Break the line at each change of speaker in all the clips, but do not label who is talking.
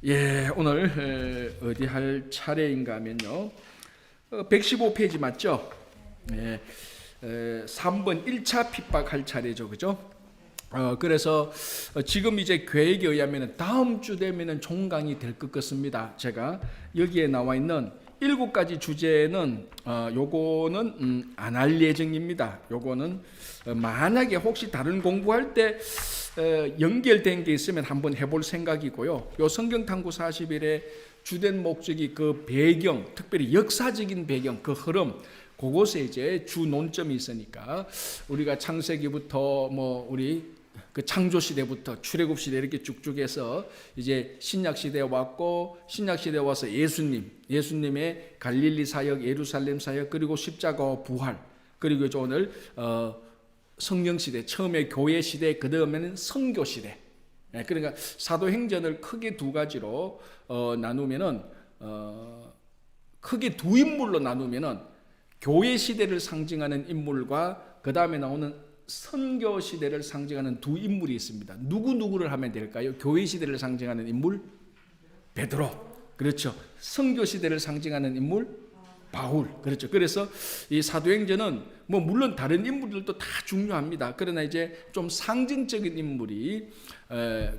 예, 오늘 어디 할 차례인가 하면요. 115페이지 맞죠? 예, 3번 1차 핍박할 차례죠. 그죠? 그래서 지금 이제 계획에 의하면 다음 주 되면은 종강이 될 것 같습니다. 제가 여기에 나와 있는 7가지 주제는 요거는 안 할 예정입니다. 요거는 만약에 혹시 다른 공부할 때 연결된 게 있으면 한번 해볼 생각이고요. 요 성경탐구 40일의 주된 목적이 그 배경, 특별히 역사적인 배경, 그 흐름, 그곳에 이제 주 논점이 있으니까 우리가 창세기부터 우리 그 창조 시대부터 출애굽 시대 이렇게 쭉쭉 해서 이제 신약 시대에 왔고, 신약 시대에 와서 예수님의 갈릴리 사역, 예루살렘 사역, 그리고 십자가와 부활, 그리고 이제 오늘 성령 시대, 처음에 교회 시대, 그 다음에는 선교 시대. 그러니까 사도행전을 크게 두 가지로 나누면은 크게 두 인물로 나누면은 교회 시대를 상징하는 인물과 그 다음에 나오는 선교 시대를 상징하는 두 인물이 있습니다. 누구를 하면 될까요? 교회 시대를 상징하는 인물 베드로, 그렇죠. 선교 시대를 상징하는 인물 바울, 그렇죠. 그래서 이 사도행전은 물론 다른 인물들도 다 중요합니다. 그러나 이제 좀 상징적인 인물이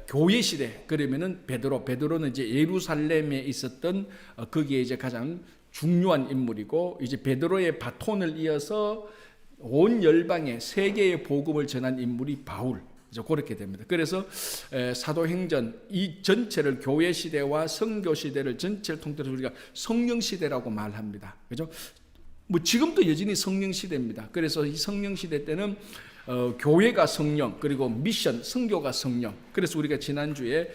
교회 시대, 그러면은 베드로는 이제 예루살렘에 있었던 거기에 이제 가장 중요한 인물이고, 이제 베드로의 바톤을 이어서 온 열방에 세계의 복음을 전한 인물이 바울, 그렇게 됩니다. 그래서 사도행전 이 전체를 교회 시대와 선교 시대를 전체를 통틀어서 우리가 성령 시대라고 말합니다. 그죠? 지금도 여전히 성령 시대입니다. 그래서 이 성령 시대 때는 교회가 성령, 그리고 미션, 선교가 성령. 그래서 우리가 지난주에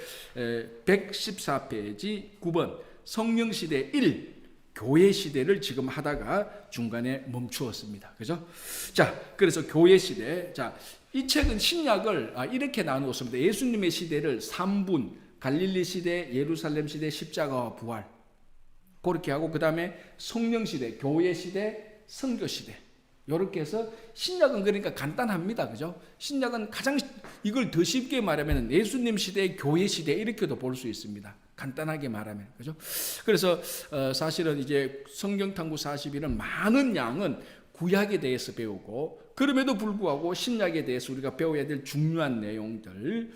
114페이지 9번 성령 시대 1, 교회 시대를 지금 하다가 중간에 멈추었습니다. 그죠? 자, 그래서 교회 시대. 자, 이 책은 신약을 이렇게 나누었습니다. 예수님의 시대를 3분, 갈릴리 시대, 예루살렘 시대, 십자가와 부활. 그렇게 하고, 그 다음에 성령 시대, 교회 시대, 선교 시대. 이렇게 해서 신약은 그러니까 간단합니다. 그죠? 신약은 가장 이걸 더 쉽게 말하면 예수님 시대, 교회 시대 이렇게도 볼 수 있습니다. 간단하게 말하면. 그죠? 그래서 사실은 이제 성경탐구 40일은 많은 양은 구약에 대해서 배우고, 그럼에도 불구하고 신약에 대해서 우리가 배워야 될 중요한 내용들,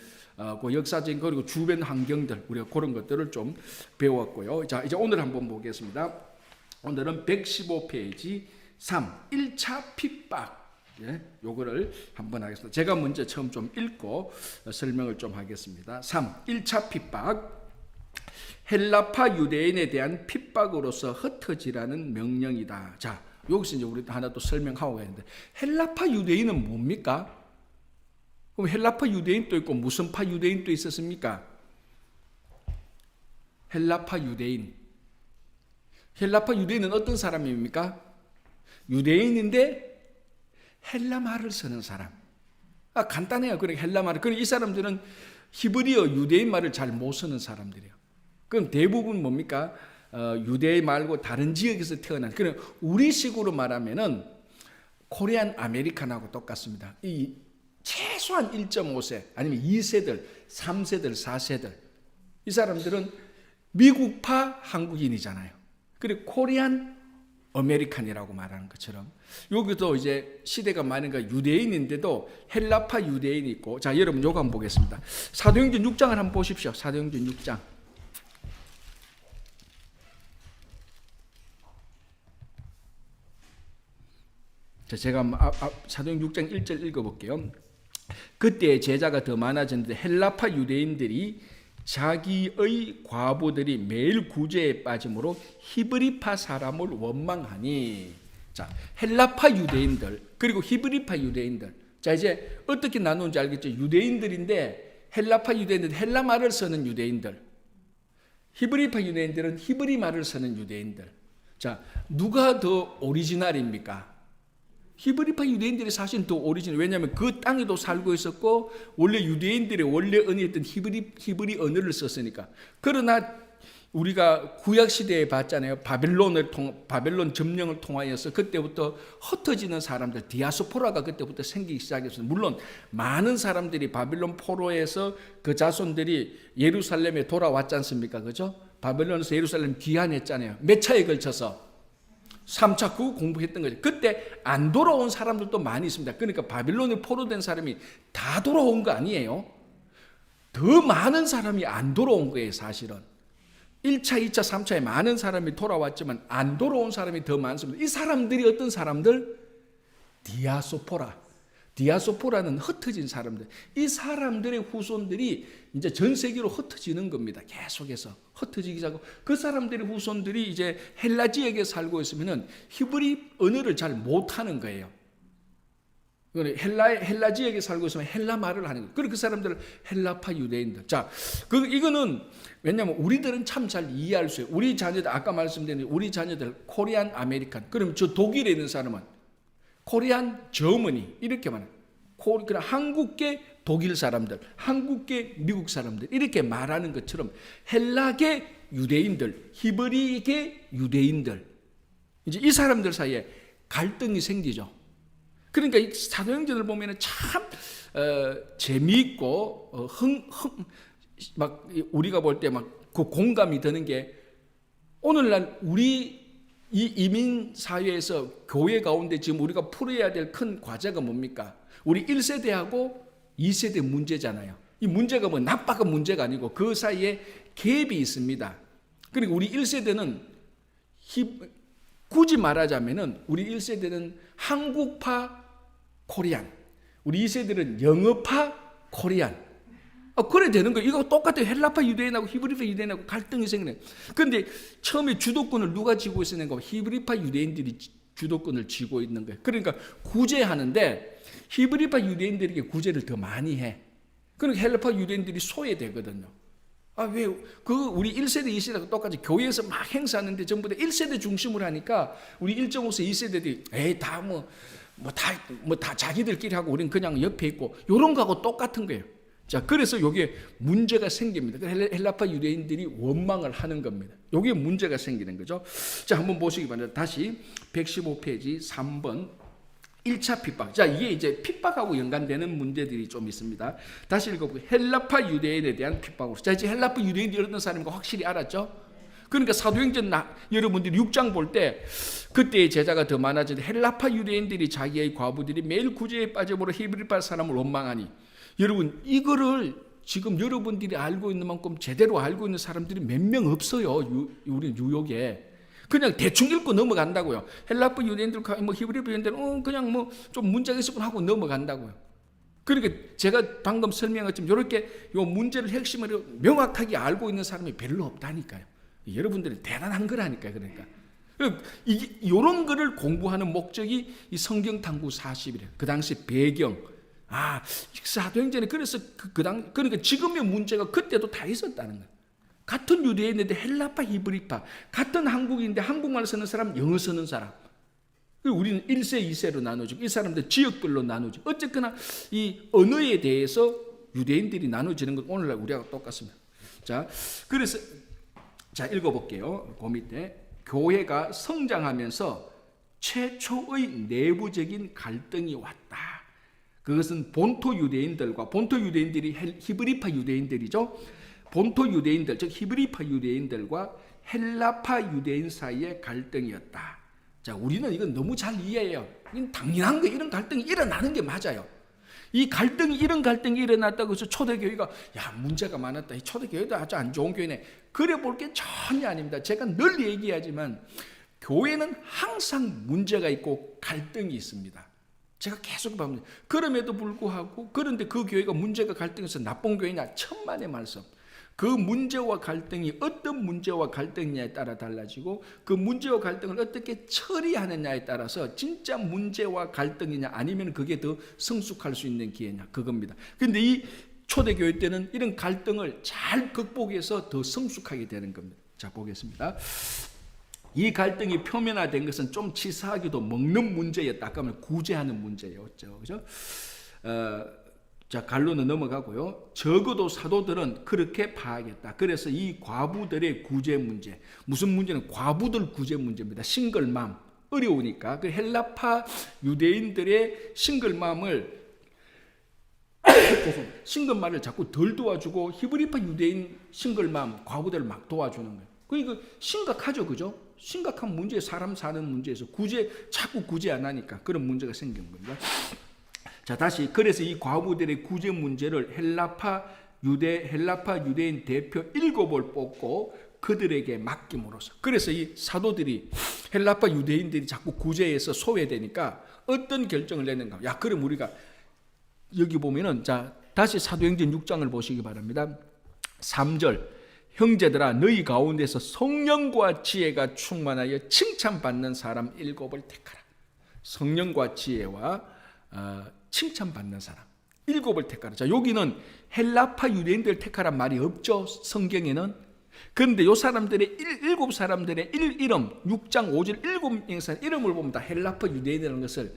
그 역사적인 그리고 주변 환경들, 우리가 그런 것들을 좀 배웠고요. 자, 이제 오늘 한번 보겠습니다. 오늘은 115페이지 3, 1차 핍박. 요거를 한번 하겠습니다. 제가 먼저 처음 좀 읽고 설명을 좀 하겠습니다. 3, 1차 핍박. 헬라파 유대인에 대한 핍박으로서 흩어지라는 명령이다. 자, 여기서 이제 우리 하나 또 설명하고 있는데, 헬라파 유대인은 뭡니까? 그럼 헬라파 유대인도 있고 무슨 파 유대인도 있었습니까? 헬라파 유대인. 헬라파 유대인은 어떤 사람입니까? 유대인인데 헬라 말을 쓰는 사람. 간단해요. 그러니까 헬라 말을. 그러니까 이 사람들은 히브리어 유대인 말을 잘 못 쓰는 사람들이에요. 그럼 대부분 뭡니까? 유대 말고 다른 지역에서 태어난, 그냥 우리식으로 말하면은 코리안 아메리칸하고 똑같습니다. 이 최소한 1.5세 아니면 2세들, 3세들, 4세들, 이 사람들은 미국파 한국인이잖아요. 그리고 코리안 아메리칸이라고 말하는 것처럼 여기도 이제 시대가 많으니까 유대인인데도 헬라파 유대인이 있고. 자, 여러분 요거 한번 보겠습니다. 사도행전 6장을 한번 보십시오. 사도행전 6장. 자, 제가 사도행전 6장 1절 읽어볼게요. 그때 제자가 더 많아졌는데 헬라파 유대인들이 자기의 과부들이 매일 구제에 빠짐으로 히브리파 사람을 원망하니. 자, 헬라파 유대인들 그리고 히브리파 유대인들. 자, 이제 어떻게 나누는지 알겠죠? 유대인들인데 헬라파 유대인들, 헬라 말을 쓰는 유대인들, 히브리파 유대인들은 히브리 말을 쓰는 유대인들. 자, 누가 더 오리지널입니까? 히브리파 유대인들이 사실 더 오리지널. 왜냐하면 그 땅에도 살고 있었고 원래 유대인들의 원래 언어였던 히브리 언어를 썼으니까. 그러나 우리가 구약 시대에 봤잖아요. 바벨론 점령을 통하여서 그때부터 흩어지는 사람들, 디아스포라가 그때부터 생기기 시작했어요. 물론 많은 사람들이 바벨론 포로에서 그 자손들이 예루살렘에 돌아왔지 않습니까? 그죠? 바벨론에서 예루살렘 귀환했잖아요. 몇 차에 걸쳐서 3차 그 공부했던 거죠. 그때 안 돌아온 사람들도 많이 있습니다. 그러니까 바벨론에 포로된 사람이 다 돌아온 거 아니에요. 더 많은 사람이 안 돌아온 거예요, 사실은. 1차, 2차, 3차에 많은 사람이 돌아왔지만 안 돌아온 사람이 더 많습니다. 이 사람들이 어떤 사람들? 디아스포라는 흩어진 사람들. 이 사람들의 후손들이 이제 전 세계로 흩어지는 겁니다. 계속해서 흩어지기 시작하고 그 사람들의 후손들이 이제 헬라 지역에 살고 있으면은 히브리 언어를 잘 못하는 거예요. 헬라 지역에 살고 있으면 헬라 말을 하는 거예요. 그리고 그 사람들은 헬라파 유대인들. 자, 이거는 왜냐하면 우리들은 참 잘 이해할 수 있어요. 우리 자녀들, 아까 말씀드린 우리 자녀들 코리안 아메리칸. 그럼 저 독일에 있는 사람은 코리안 저머니 이렇게 말해요. 그냥 한국계 독일 사람들, 한국계 미국 사람들 이렇게 말하는 것처럼 헬라계 유대인들, 히브리계 유대인들 이제 이 사람들 사이에 갈등이 생기죠. 그러니까 이 사도행전을 보면은 참 재미있고 막 우리가 볼 때 막 그 공감이 드는 게 오늘날 우리 이 이민 사회에서 교회 가운데 지금 우리가 풀어야 될 큰 과제가 뭡니까? 우리 1세대하고 2세대 문제잖아요. 이 문제가 뭐 나빠가 문제가 아니고 그 사이에 갭이 있습니다. 그러니까 우리 1세대는 굳이 말하자면은 우리 1세대는 한국파 코리안, 우리 2세대는 영어파 코리안. 그래 되는 거예요. 이거 똑같아요. 헬라파 유대인하고 히브리파 유대인하고 갈등이 생기네. 그런데 처음에 주도권을 누가 쥐고 있었는가? 히브리파 유대인들이 주도권을 쥐고 있는 거예요. 그러니까 구제하는데 히브리파 유대인들에게 구제를 더 많이 해. 그러니까 헬라파 유대인들이 소외되거든요. 왜? 우리 1세대, 2세대가 똑같이 교회에서 막 행사하는데 전부 다 1세대 중심으로 하니까 우리 1.5세, 2세대들이 다 자기들끼리 하고 우리는 그냥 옆에 있고 이런 거하고 똑같은 거예요. 자, 그래서 여기에 문제가 생깁니다. 헬라파 유대인들이 원망을 하는 겁니다. 여기에 문제가 생기는 거죠. 자, 한번 보시기 바랍니다. 다시 115페이지 3번 1차 핍박. 자, 이게 이제 핍박하고 연관되는 문제들이 좀 있습니다. 다시 읽어보고 헬라파 유대인에 대한 핍박으로. 자, 이제 헬라파 유대인들이 어떤 사람인가 확실히 알았죠? 그러니까 사도행전 여러분들이 6장 볼 때 그때의 제자가 더 많아지는데 헬라파 유대인들이 자기의 과부들이 매일 구제에 빠져버려 히브리파 사람을 원망하니 여러분 이거를 지금 여러분들이 알고 있는 만큼 제대로 알고 있는 사람들이 몇 명 없어요. 우리 뉴욕에. 그냥 대충 읽고 넘어간다고요. 헬라파 유대인들, 히브리파 유대인들은 그냥 좀 문제가 있을 뿐 하고 넘어간다고요. 그러니까 제가 방금 설명했지만 이렇게 요 문제를 핵심으로 명확하게 알고 있는 사람이 별로 없다니까요. 여러분들이 대단한 거라니까요. 그러니까 이런 거를 공부하는 목적이 이 성경 탐구 40이래요. 그 당시 배경. 사도행전에 그래서 그러니까 지금의 문제가 그때도 다 있었다는 거예요. 같은 유대인인데 헬라파, 히브리파, 같은 한국인인데 한국말 쓰는 사람, 영어 쓰는 사람. 우리는 1세, 2세로 나누죠. 이 사람들 지역별로 나누죠. 어쨌거나 이 언어에 대해서 유대인들이 나눠지는 건 오늘날 우리하고 똑같습니다. 자, 그래서 자 읽어볼게요. 그 밑에 교회가 성장하면서 최초의 내부적인 갈등이 왔다. 그것은 본토 유대인들과 본토 유대인들이 히브리파 유대인들이죠. 본토 유대인들 즉 히브리파 유대인들과 헬라파 유대인 사이의 갈등이었다. 자, 우리는 이건 너무 잘 이해해요. 이건 당연한 거 이런 갈등이 일어나는 게 맞아요. 이런 갈등이 일어났다고 해서 초대교회가 문제가 많았다. 이 초대교회도 아주 안 좋은 교회네. 그래 볼 게 전혀 아닙니다. 제가 늘 얘기하지만 교회는 항상 문제가 있고 갈등이 있습니다. 제가 계속 봅니다. 그럼에도 불구하고 그런데 그 교회가 문제가 갈등해서 나쁜 교회냐? 천만의 말씀. 그 문제와 갈등이 어떤 문제와 갈등이냐에 따라 달라지고 그 문제와 갈등을 어떻게 처리하느냐에 따라서 진짜 문제와 갈등이냐 아니면 그게 더 성숙할 수 있는 기회냐 그겁니다. 그런데 이 초대교회 때는 이런 갈등을 잘 극복해서 더 성숙하게 되는 겁니다. 자, 보겠습니다. 이 갈등이 표면화된 것은 좀 치사하기도 먹는 문제였다. 아까 구제하는 문제였죠. 그죠? 자, 갈로는 넘어가고요. 적어도 사도들은 그렇게 파악했다. 그래서 이 과부들의 구제 문제, 무슨 문제는 과부들 구제 문제입니다. 싱글맘, 어려우니까 그 헬라파 유대인들의 싱글맘을 싱글맘을 자꾸 덜 도와주고 히브리파 유대인 싱글맘 과부들을 막 도와주는 거예요. 그러니까 심각하죠, 그죠? 심각한 문제, 사람 사는 문제에서 자꾸 구제 안 하니까 그런 문제가 생긴 겁니다. 자, 다시 그래서 이 과부들의 구제 문제를 헬라파 유대인 대표 7을 뽑고 그들에게 맡김으로써, 그래서 이 사도들이 헬라파 유대인들이 자꾸 구제해서 소외되니까 어떤 결정을 내는가? 야, 그럼 우리가 여기 보면은, 자, 다시 사도행전 6장을 보시기 바랍니다. 3절, 형제들아 너희 가운데서 성령과 지혜가 충만하여 칭찬받는 사람 7을 택하라. 성령과 지혜와 칭찬받는 사람 7을 택하라. 자, 여기는 헬라파 유대인들 택하란 말이 없죠, 성경에는. 그런데 요 사람들의 7사람들의 이름 6장 5절 7명의 이름을 보면 다 헬라파 유대인이라는 것을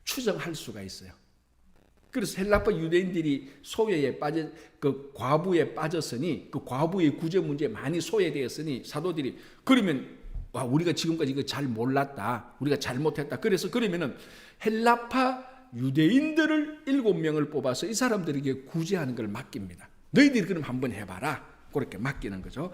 추정할 수가 있어요. 그래서 헬라파 유대인들이 소외에 빠져, 그 과부에 빠졌으니, 그 과부의 구제 문제에 많이 소외되었으니 사도들이 그러면 와, 우리가 지금까지 이거 잘 몰랐다, 우리가 잘못했다. 그래서 그러면은 헬라파 유대인들을 7명을 뽑아서 이 사람들에게 구제하는 걸 맡깁니다. 너희들이 그럼 한번 해봐라, 그렇게 맡기는 거죠.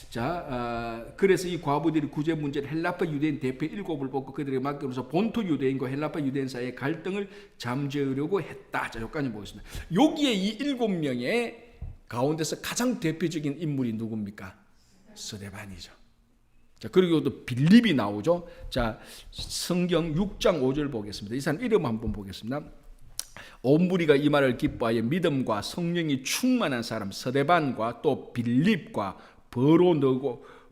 자, 그래서 이 과부들이 구제 문제를 헬라파 유대인 대표 7을 뽑고 그들에게 맡기면서 본토 유대인과 헬라파 유대인 사이의 갈등을 잠재우려고 했다. 자, 여기까지 보겠습니다. 여기에 이 7명의 가운데서 가장 대표적인 인물이 누굽니까? 스데반이죠. 자, 그리고 또 빌립이 나오죠. 자, 성경 6장 5절 보겠습니다. 이 사람 이름 한번 보겠습니다. 온 무리가 이 말을 기뻐하여 믿음과 성령이 충만한 사람 스데반과 또 빌립과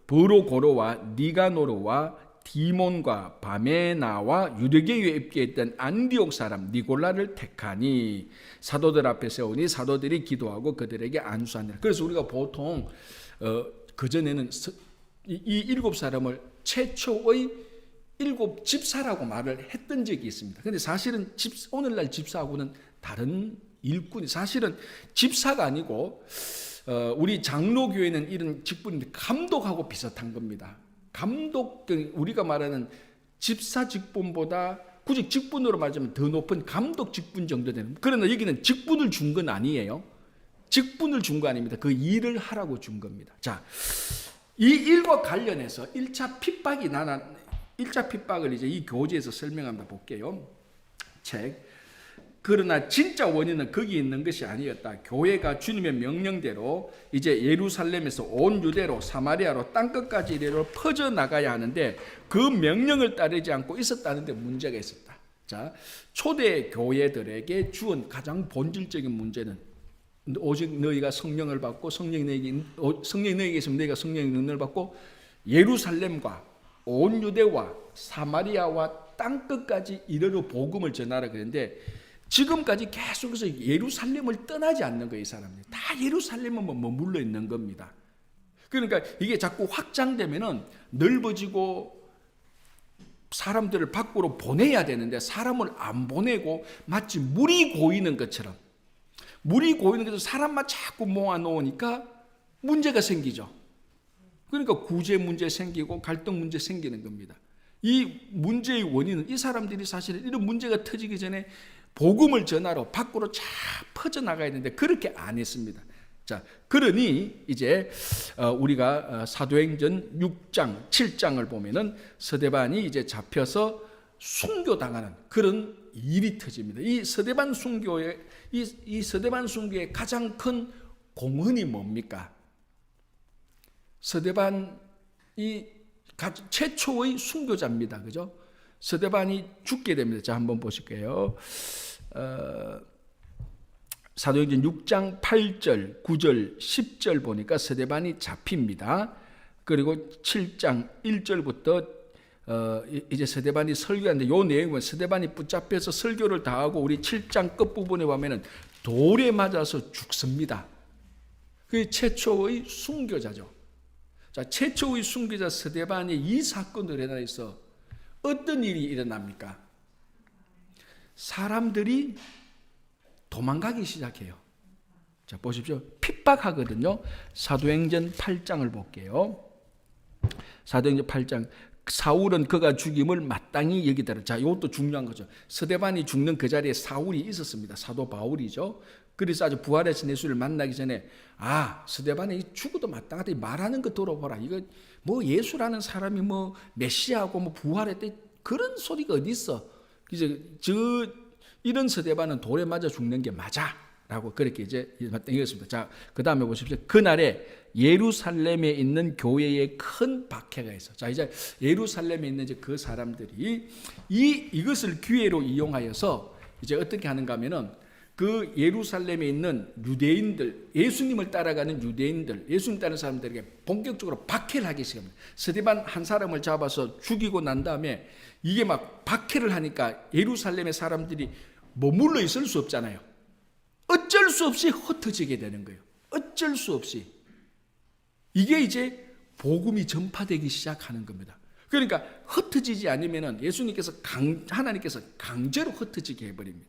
버로고로와 니가노르와 디몬과 바메나와 유대교에 입교했던 안디옥 사람 니골라를 택하니 사도들 앞에 세우니 사도들이 기도하고 그들에게 안수하니라. 그래서 우리가 보통 그전에는 이 7사람을 최초의 7집사라고 말을 했던 적이 있습니다. 그런데 사실은 오늘날 집사하고는 다른 일꾼이, 사실은 집사가 아니고 우리 장로교회는 이런 직분인데 감독하고 비슷한 겁니다. 감독, 우리가 말하는 집사 직분보다 굳이 직분으로 말하자면 더 높은 감독 직분 정도 되는. 그러나 여기는 직분을 준 건 아니에요. 직분을 준 거 아닙니다. 그 일을 하라고 준 겁니다. 자, 이 일과 관련해서 1차 핍박을 이제 이 교재에서 설명합니다. 볼게요. 책. 그러나 진짜 원인은 거기 있는 것이 아니었다. 교회가 주님의 명령대로 이제 예루살렘에서 온 유대로 사마리아로 땅끝까지 이래로 퍼져 나가야 하는데 그 명령을 따르지 않고 있었다는 데 문제가 있었다. 자, 초대 교회들에게 주은 가장 본질적인 문제는 오직 너희가 성령을 받고 성령이 너희에게 있으면 너희가 성령의 능력을 받고 예루살렘과 온 유대와 사마리아와 땅끝까지 이르러 복음을 전하라 그랬는데 지금까지 계속해서 예루살렘을 떠나지 않는 거예요. 이 사람들이 다 예루살렘에만 머물러 있는 겁니다. 그러니까 이게 자꾸 확장되면은 넓어지고 사람들을 밖으로 보내야 되는데 사람을 안 보내고 마치 물이 고이는 것처럼 사람만 자꾸 모아놓으니까 문제가 생기죠. 그러니까 구제 문제 생기고 갈등 문제 생기는 겁니다. 이 문제의 원인은 이 사람들이 사실 이런 문제가 터지기 전에 복음을 전하러 밖으로 쫙 퍼져나가야 되는데 그렇게 안 했습니다. 자, 그러니 이제 우리가 사도행전 6장, 7장을 보면은 스데반이 이제 잡혀서 순교당하는 그런 일이 터집니다. 이 스데반 순교의 가장 큰 공헌이 뭡니까? 스데반이 최초의 순교자입니다. 그죠? 스데반이 죽게 됩니다. 자, 한번 보실게요. 사도행전 6장 8절, 9절, 10절 보니까 스데반이 잡힙니다. 그리고 7장 1절부터 이제 스데반이 설교하는데 이 내용은 스데반이 붙잡혀서 설교를 다 하고 우리 7장 끝부분에 보면은 돌에 맞아서 죽습니다. 그게 최초의 순교자죠. 자, 최초의 순교자 스데반이 이 사건으로 인해서 어떤 일이 일어납니까? 사람들이 도망가기 시작해요. 자, 보십시오. 핍박하거든요. 사도행전 8장을 볼게요. 사도행전 8장. 사울은 그가 죽임을 마땅히 여기더라. 자, 이것도 중요한 거죠. 스데반이 죽는 그 자리에 사울이 있었습니다. 사도 바울이죠. 그래서 아주 부활하신 예수를 만나기 전에 스데반이 죽어도 마땅하다 말하는 거 들어보라. 이거 뭐 예수라는 사람이 뭐 메시아고 뭐 부활했대 그런 소리가 어디 있어? 이제 이런 스데반은 돌에 맞아 죽는 게 맞아라고 그렇게 이제 얘기했습니다. 자, 그 다음에 보십시오. 그날에 예루살렘에 있는 교회에 큰 박해가 있어. 자, 이제 예루살렘에 있는 이제 그 사람들이 이것을 기회로 이용하여서 이제 어떻게 하는가 하면은 그 예루살렘에 있는 유대인들, 예수님을 따라가는 유대인들, 예수님 따르는 사람들에게 본격적으로 박해를 하기 시작합니다. 스데반 한 사람을 잡아서 죽이고 난 다음에 이게 막 박해를 하니까 예루살렘의 사람들이 머물러 있을 수 없잖아요. 어쩔 수 없이 흩어지게 되는 거예요. 어쩔 수 없이. 이게 이제 복음이 전파되기 시작하는 겁니다. 그러니까 흩어지지 않으면 예수님께서 하나님께서 강제로 흩어지게 해버립니다.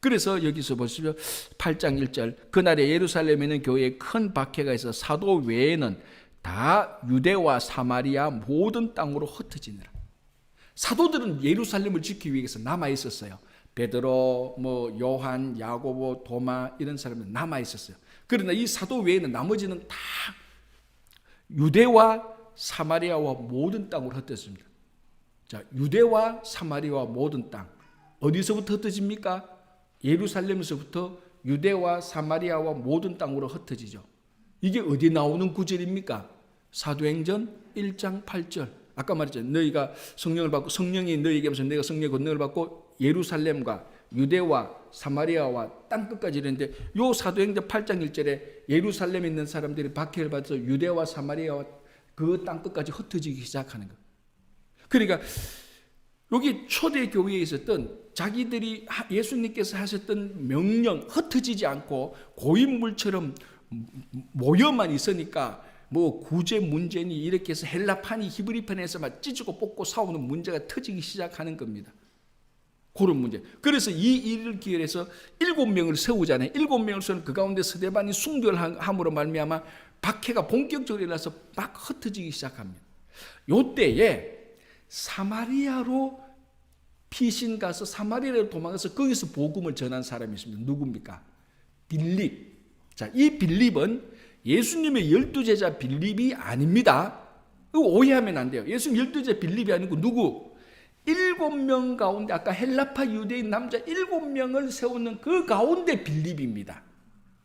그래서 여기서 보시면 8장 1절 그날에 예루살렘에 있는 교회에 큰 박해가 있어 사도 외에는 다 유대와 사마리아 모든 땅으로 흩어지느라. 사도들은 예루살렘을 지키기 위해서 남아 있었어요. 베드로, 요한, 야고보, 도마 이런 사람은 남아 있었어요. 그러나 이 사도 외에는 나머지는 다 유대와 사마리아와 모든 땅으로 흩어집니다. 자, 유대와 사마리아와 모든 땅 어디서부터 흩어집니까? 예루살렘에서부터 유대와 사마리아와 모든 땅으로 흩어지죠. 이게 어디 나오는 구절입니까? 사도행전 1장 8절. 아까 말했죠. 너희가 성령을 받고 성령이 너희에게 하면서 내가 성령의 권능을 받고 예루살렘과 유대와 사마리아와 땅끝까지 이랬는데 요 사도행전 8장 1절에 예루살렘에 있는 사람들이 박해를 받아서 유대와 사마리아와 그 땅끝까지 흩어지기 시작하는 거예요. 그러니까 여기 초대교회에 있었던 자기들이 예수님께서 하셨던 명령 흩어지지 않고 고인물처럼 모여만 있으니까 구제 문제니 이렇게 해서 헬라판이 히브리판에서 막 찢고 뽑고 싸우는 문제가 터지기 시작하는 겁니다. 그런 문제. 그래서 이 일을 기회해서 7명을 세우잖아요. 7명을 세우는 그 가운데 스데반이 순교함으로 말미암아 박해가 본격적으로 일어나서 막 흩어지기 시작합니다. 요때에 사마리아로 피신 가서 사마리아로 도망가서 거기서 복음을 전한 사람이 있습니다. 누굽니까? 빌립. 자, 이 빌립은 예수님의 12제자 빌립이 아닙니다. 오해하면 안 돼요. 예수님 12제자 빌립이 아니고 누구? 7명 가운데 아까 헬라파 유대인 남자 7명을 세우는 그 가운데 빌립입니다.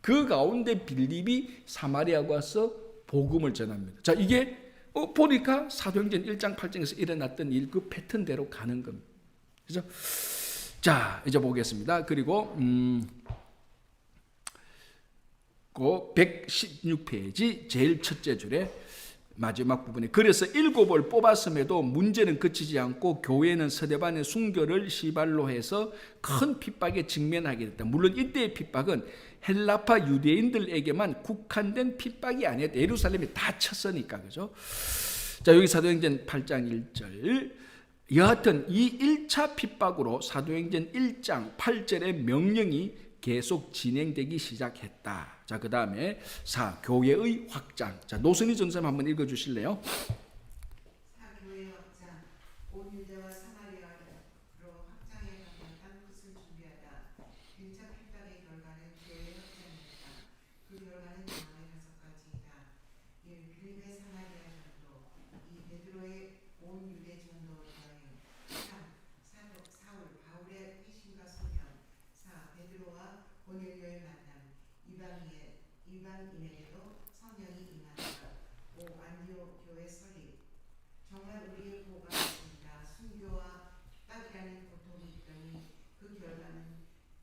그 가운데 빌립이 사마리아 가서 복음을 전합니다. 자, 이게 보니까 사도행전 1장 8장에서 일어났던 일 그 패턴대로 가는 겁니다. 그죠? 자, 이제 보겠습니다. 그리고 그 116페이지 제일 첫째 줄에 마지막 부분에 그래서 7을 뽑았음에도 문제는 그치지 않고 교회는 스데반의 순교를 시발로 해서 큰 핍박에 직면하게 됐다. 물론 이때의 핍박은 헬라파 유대인들에게만 국한된 핍박이 아니었다. 예루살렘이 다 쳤으니까. 그죠? 자, 여기 사도행전 8장 1절. 여하튼 이 1차 핍박으로 사도행전 1장 8절의 명령이 계속 진행되기 시작했다. 자, 그 다음에 4. 교회의 확장. 자, 노선희 전사님 한번 읽어주실래요?
4. 교회의 확장. 온 유대와 사마리아로 확장해 가는 땅끝을 준비하다. 1차 핍박의 결과는 교회의 확장입니다. 그 결과는 다음의 5가지이다. 1. 빌립의 사마리아 전도. 2. 베드로의 온 유대 전도 여행. 3. 사울 바울의 회심과 소년. 4. 베드로와 고넬료의 만남. 이방인에게도 성령이 임한다. 5. 안디옥 교회 설립. 정말 우리의 보호가 있습니다. 순교와 핍박이라는 고통이 있더니 그 결과는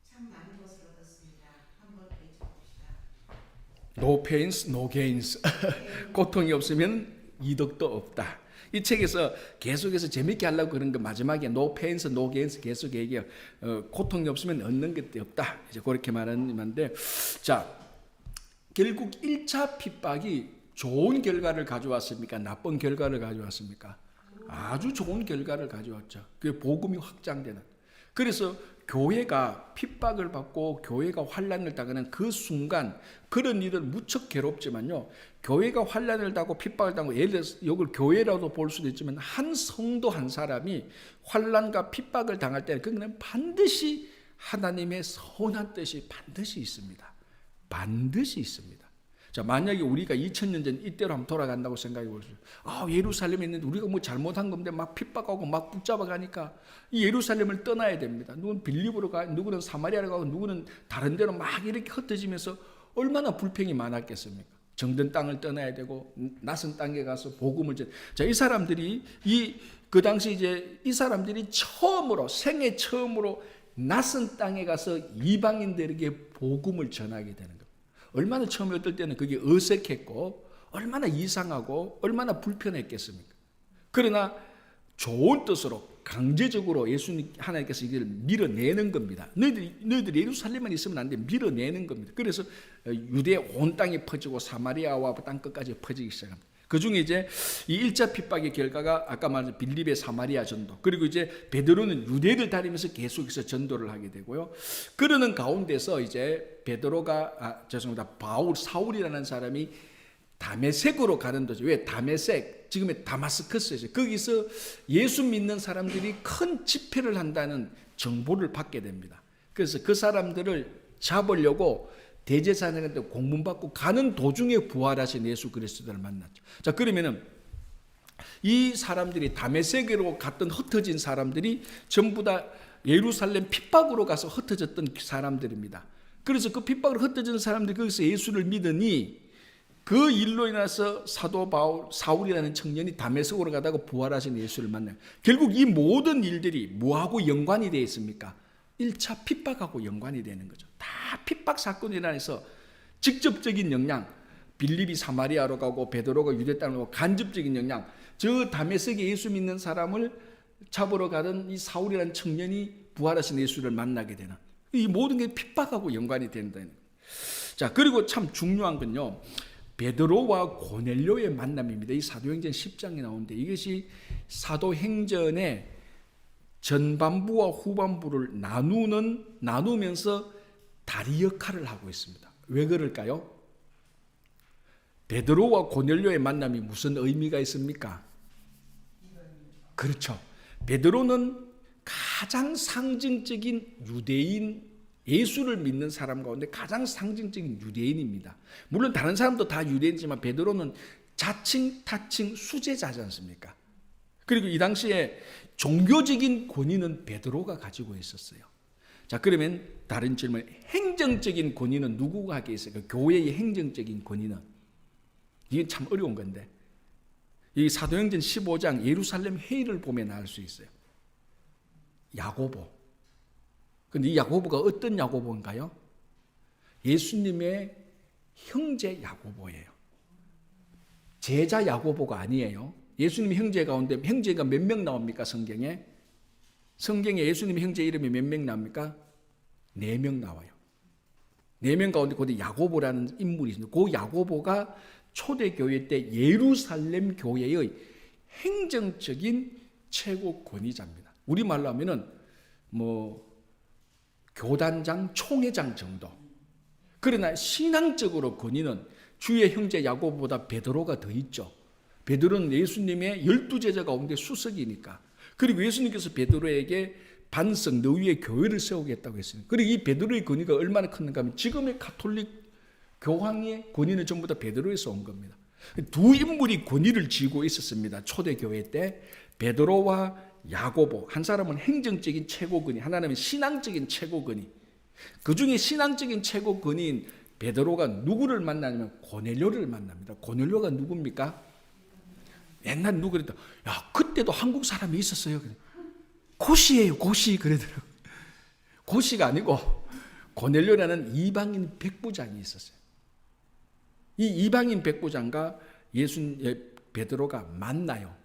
참 많은 것을 얻었습니다. 한번 외쳐봅시다.
No pains, no gains. 고통이 없으면 이득도 없다. 이 책에서 계속해서 재밌게 하려고 그런 거 마지막에 no pains, no gains 계속 얘기해요. 고통이 없으면 얻는 것도 없다. 이제 그렇게 말하는 건데, 자, 결국 1차 핍박이 좋은 결과를 가져왔습니까? 나쁜 결과를 가져왔습니까? 아주 좋은 결과를 가져왔죠. 그 복음이 확장되는. 그래서 교회가 핍박을 받고 교회가 환난을 당하는 그 순간 그런 일은 무척 괴롭지만요. 교회가 환난을 당하고 핍박을 당하고 예를 들어서 이걸 교회라도 볼 수도 있지만 한 성도 한 사람이 환난과 핍박을 당할 때는 그는 반드시 하나님의 선한 뜻이 반드시 있습니다. 반드시 있습니다. 자, 만약에 우리가 2000년 전 이때로 한번 돌아간다고 생각해 보세요. 예루살렘에 있는데 우리가 뭐 잘못한 건데 막 핍박하고 막 붙잡아 가니까 이 예루살렘을 떠나야 됩니다. 누구는 빌립으로 가, 누구는 사마리아로 가고 누구는 다른 데로 막 이렇게 흩어지면서 얼마나 불평이 많았겠습니까? 정든 땅을 떠나야 되고 낯선 땅에 가서 복음을 자, 이 사람들이 그 당시 이제 이 사람들이 처음으로 생애 처음으로 낯선 땅에 가서 이방인들에게 복음을 전하게 되는 거예요. 얼마나 처음에 어떨 때는 그게 어색했고 얼마나 이상하고 얼마나 불편했겠습니까? 그러나 좋은 뜻으로 강제적으로 예수님 하나님께서 이걸 밀어내는 겁니다. 너희들이 예루살렘만 있으면 안 돼. 밀어내는 겁니다. 그래서 유대 온 땅에 퍼지고 사마리아와 땅 끝까지 퍼지기 시작합니다. 그 중에 이제 이 1차 핍박의 결과가 아까 말한 빌립의 사마리아 전도, 그리고 이제 베드로는 유대를 다니면서 계속해서 전도를 하게 되고요. 그러는 가운데서 이제 사울이라는 사람이 다메섹으로 가는 도죠. 왜? 다메섹, 지금의 다마스커스죠. 거기서 예수 믿는 사람들이 큰 집회를 한다는 정보를 받게 됩니다. 그래서 그 사람들을 잡으려고 대제사장한테 공문받고 가는 도중에 부활하신 예수 그리스도를 만났죠. 자, 그러면은 이 사람들이 다메섹으로 갔던 흩어진 사람들이 전부 다 예루살렘 핍박으로 가서 흩어졌던 사람들입니다. 그래서 그 핍박으로 흩어진 사람들이 거기서 예수를 믿으니 그 일로 인해서 사도 사울이라는 청년이 다메섹으로 가다가 부활하신 예수를 만나요. 결국 이 모든 일들이 뭐하고 연관이 되어 있습니까? 1차 핍박하고 연관이 되는 거죠. 다 핍박 사건이 일어나서 직접적인 영향, 빌립이 사마리아로 가고 베드로가 유대 땅으로 가고 간접적인 영향, 저 다메섹에 예수 믿는 사람을 잡으러 가던 이 사울이라는 청년이 부활하신 예수를 만나게 되는, 이 모든 게 핍박하고 연관이 된다는 거예요. 자, 그리고 참 중요한 건요, 베드로와 고넬료의 만남입니다. 이 사도행전 10장에 나오는데 이것이 사도행전의 전반부와 후반부를 나누면서 다리 역할을 하고 있습니다. 왜 그럴까요? 베드로와 고넬료의 만남이 무슨 의미가 있습니까? 그렇죠. 베드로는 가장 상징적인 유대인, 예수를 믿는 사람 가운데 가장 상징적인 유대인입니다. 물론 다른 사람도 다 유대인이지만 베드로는 자칭 타칭 수제자지 않습니까? 그리고 이 당시에 종교적인 권위는 베드로가 가지고 있었어요. 자, 그러면 다른 질문, 행정적인 권위는 누구가 하게 있을까요? 교회의 행정적인 권위는, 이게 참 어려운 건데, 이 사도행전 15장 예루살렘 회의를 보면 알 수 있어요. 야고보. 근데 이 야고보가 어떤 야고보인가요? 예수님의 형제 야고보예요. 제자 야고보가 아니에요. 예수님 형제 가운데 형제가 몇 명 나옵니까? 성경에 예수님 형제 이름이 몇 명 나옵니까? 4명 나와요. 4명 가운데 거기 야고보라는 인물이 있습니다. 그 야고보가 초대교회 때 예루살렘 교회의 행정적인 최고 권위자입니다. 우리말로 하면은 교단장, 총회장 정도. 그러나 신앙적으로 권위는 주의 형제 야고보보다 베드로가 더 있죠. 베드로는 예수님의 12제자 가운데 수석이니까. 그리고 예수님께서 베드로에게 반석 너 위에 교회를 세우겠다고 했습니다. 그리고 이 베드로의 권위가 얼마나 컸는가 하면 지금의 가톨릭 교황의 권위는 전부 다 베드로에서 온 겁니다. 두 인물이 권위를 쥐고 있었습니다. 초대교회 때 베드로와 야고보, 한 사람은 행정적인 최고 권위, 하나는 신앙적인 최고 권위. 그 중에 신앙적인 최고 권위인 베드로가 누구를 만나냐면 고넬료를 만납니다. 고넬료가 누굽니까? 옛날 누구 그랬다. 야, 그때도 한국 사람이 있었어요. 고시예요, 고시 그러더라고. 고시가 아니고 고넬료라는 이방인 백부장이 있었어요. 이 이방인 백부장과 베드로가 만나요.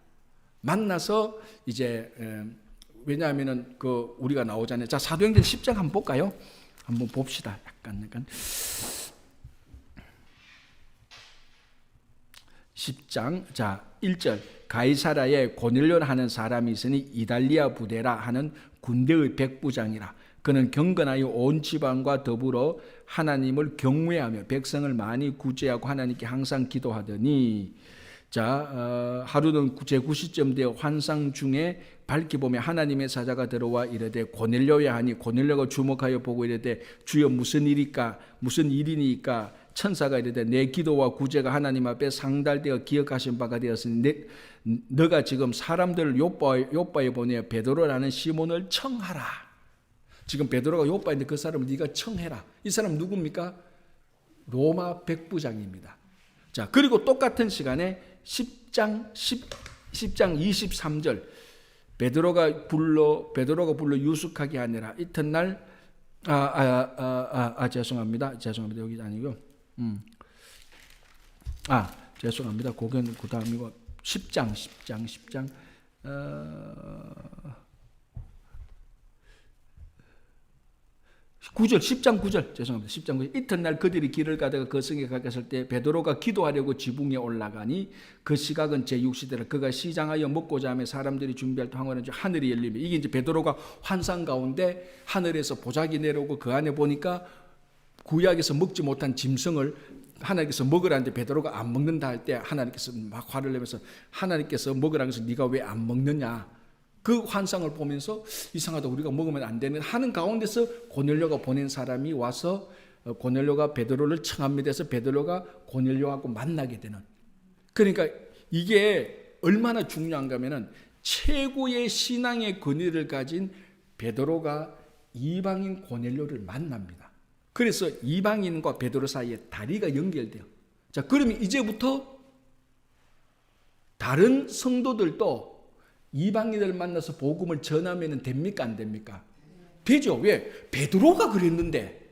만나서 이제 왜냐하면은 우리가 나오잖아요. 자, 사도행전 10장 한번 볼까요? 한번 봅시다. 약간 10장 자 1절 가이사라에 고넬료라 하는 사람이 있으니 이달리아 부대라 하는 군대의 백부장이라. 그는 경건하여 온 지방과 더불어 하나님을 경외하며 백성을 많이 구제하고 하나님께 항상 기도하더니 자 하루는 제9시쯤 되어 환상 중에 밝히 보며 하나님의 사자가 들어와 이르되 고넬료야 하니 고넬료가 주목하여 보고 이르되 주여 무슨 일이니까 천사가 이르되 내 기도와 구제가 하나님 앞에 상달되어 기억하신 바가 되었으니 너가 지금 사람들을 요빠에 보내어 베드로라는 시몬을 청하라. 지금 베드로가 요빠인데 그 사람을 네가 청해라. 이 사람 누굽니까? 로마 백부장입니다. 자, 그리고 똑같은 시간에 10장 23절 베드로가 불러 유숙하게 하니라. 이튿날 죄송합니다. 여기 아니고요. 죄송합니다. 고견 그 다음이고 10장 9절 10장 9절 죄송합니다. 10장 9절 이튿날 그들이 길을 가다가 그 성에 가까이 때 베드로가 기도하려고 지붕에 올라가니 그 시각은 제6시대라. 그가 시장하여 먹고자 하며 사람들이 준비할 때 황홀한 줄 하늘이 열리며 이게 이제 베드로가 환상 가운데 하늘에서 보자기 내려오고 그 안에 보니까 구약에서 먹지 못한 짐승을 하나님께서 먹으라는데 베드로가 안 먹는다 할 때 하나님께서 막 화를 내면서 하나님께서 먹으라고 해서 네가 왜 안 먹느냐. 그 환상을 보면서 이상하다 우리가 먹으면 안 되는 하는 가운데서 고넬료가 보낸 사람이 와서 고넬료가 베드로를 청합니다. 해서 베드로가 고넬료하고 만나게 되는. 그러니까 이게 얼마나 중요한가 하면은 최고의 신앙의 권위를 가진 베드로가 이방인 고넬료를 만납니다. 그래서 이방인과 베드로 사이에 다리가 연결돼요. 자, 그러면 이제부터 다른 성도들도 이방인을 만나서 복음을 전하면 됩니까? 안 됩니까? 되죠. 왜? 베드로가 그랬는데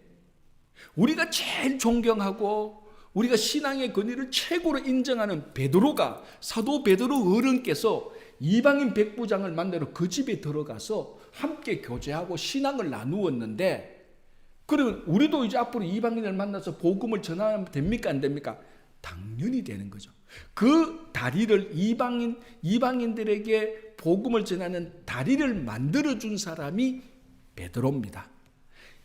우리가 제일 존경하고 우리가 신앙의 권위를 최고로 인정하는 베드로가 사도 베드로 어른께서 이방인 백부장을 만나러 그 집에 들어가서 함께 교제하고 신앙을 나누었는데 그러면 우리도 이제 앞으로 이방인을 만나서 복음을 전하면 됩니까? 안 됩니까? 당연히 되는 거죠. 그 다리를 이방인들에게 복음을 전하는 다리를 만들어준 사람이 베드로입니다.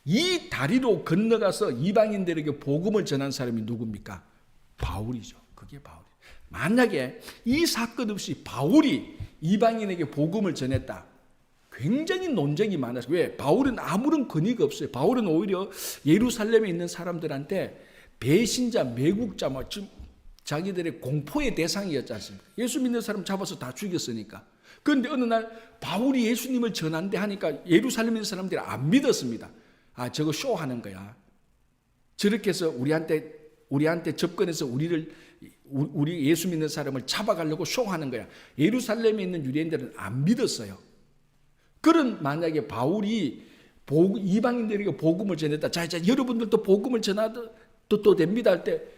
이 다리로 건너가서 이방인들에게 복음을 전한 사람이 누굽니까? 바울이죠. 그게 바울이에요. 만약에 이 사건 없이 바울이 이방인에게 복음을 전했다. 굉장히 논쟁이 많았어요. 왜? 바울은 아무런 권위가 없어요. 바울은 오히려 예루살렘에 있는 사람들한테 배신자, 매국자, 지금 자기들의 공포의 대상이었지 않습니까? 예수 믿는 사람 잡아서 다 죽였으니까. 그런데 어느 날 바울이 예수님을 전한대 하니까 예루살렘에 있는 사람들이 안 믿었습니다. 저거 쇼하는 거야. 저렇게 해서 우리한테 접근해서 우리 예수 믿는 사람을 잡아가려고 쇼하는 거야. 예루살렘에 있는 유대인들은 안 믿었어요. 그런 만약에 바울이 이방인들에게 복음을 전했다. 자, 여러분들도 복음을 전하도 또 됩니다 할 때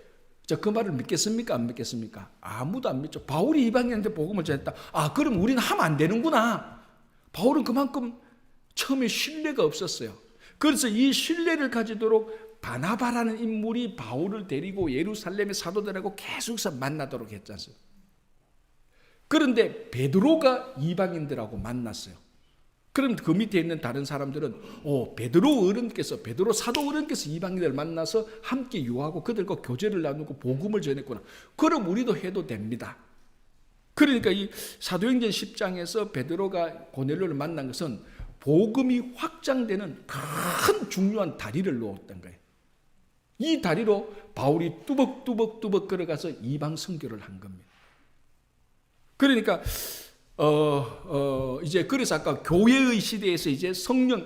그 말을 믿겠습니까? 안 믿겠습니까? 아무도 안 믿죠. 바울이 이방인한테 복음을 전했다. 그럼 우리는 하면 안 되는구나. 바울은 그만큼 처음에 신뢰가 없었어요. 그래서 이 신뢰를 가지도록 바나바라는 인물이 바울을 데리고 예루살렘의 사도들하고 계속해서 만나도록 했지 않습니까? 그런데 베드로가 이방인들하고 만났어요. 그럼 그 밑에 있는 다른 사람들은 베드로 사도 어른께서 이방인을 만나서 함께 유하고 그들과 교제를 나누고 복음을 전했구나. 그럼 우리도 해도 됩니다. 그러니까 이 사도행전 10장에서 베드로가 고넬료를 만난 것은 복음이 확장되는 큰 중요한 다리를 놓았던 거예요. 이 다리로 바울이 뚜벅뚜벅 걸어가서 이방 선교를 한 겁니다. 그러니까 이제 그래서 아까 교회의 시대에서 이제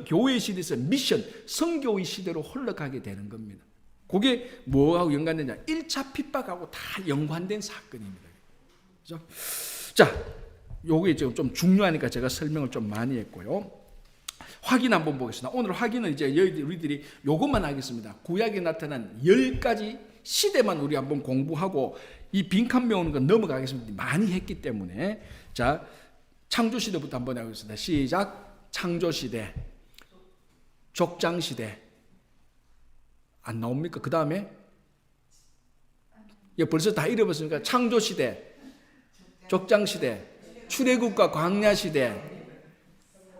교회의 시대에서 미션, 선교의 시대로 흘러가게 되는 겁니다. 그게 뭐하고 연관되냐? 1차 핍박하고 다 연관된 사건입니다. 그렇죠? 자, 요게 좀 중요하니까 제가 설명을 좀 많이 했고요. 확인 한번 보겠습니다. 오늘 확인은 이제 우리들이 요것만 하겠습니다. 구약에 나타난 10가지 시대만 우리 한번 공부하고 이 빈칸 메우는 건 넘어가겠습니다. 많이 했기 때문에. 자, 창조시대부터 한번 해보겠습니다. 시작. 창조시대, 족장시대. 안 나옵니까? 그 다음에 벌써 다 잃어버렸으니까 창조시대, 족장시대, 출애굽과 광야시대,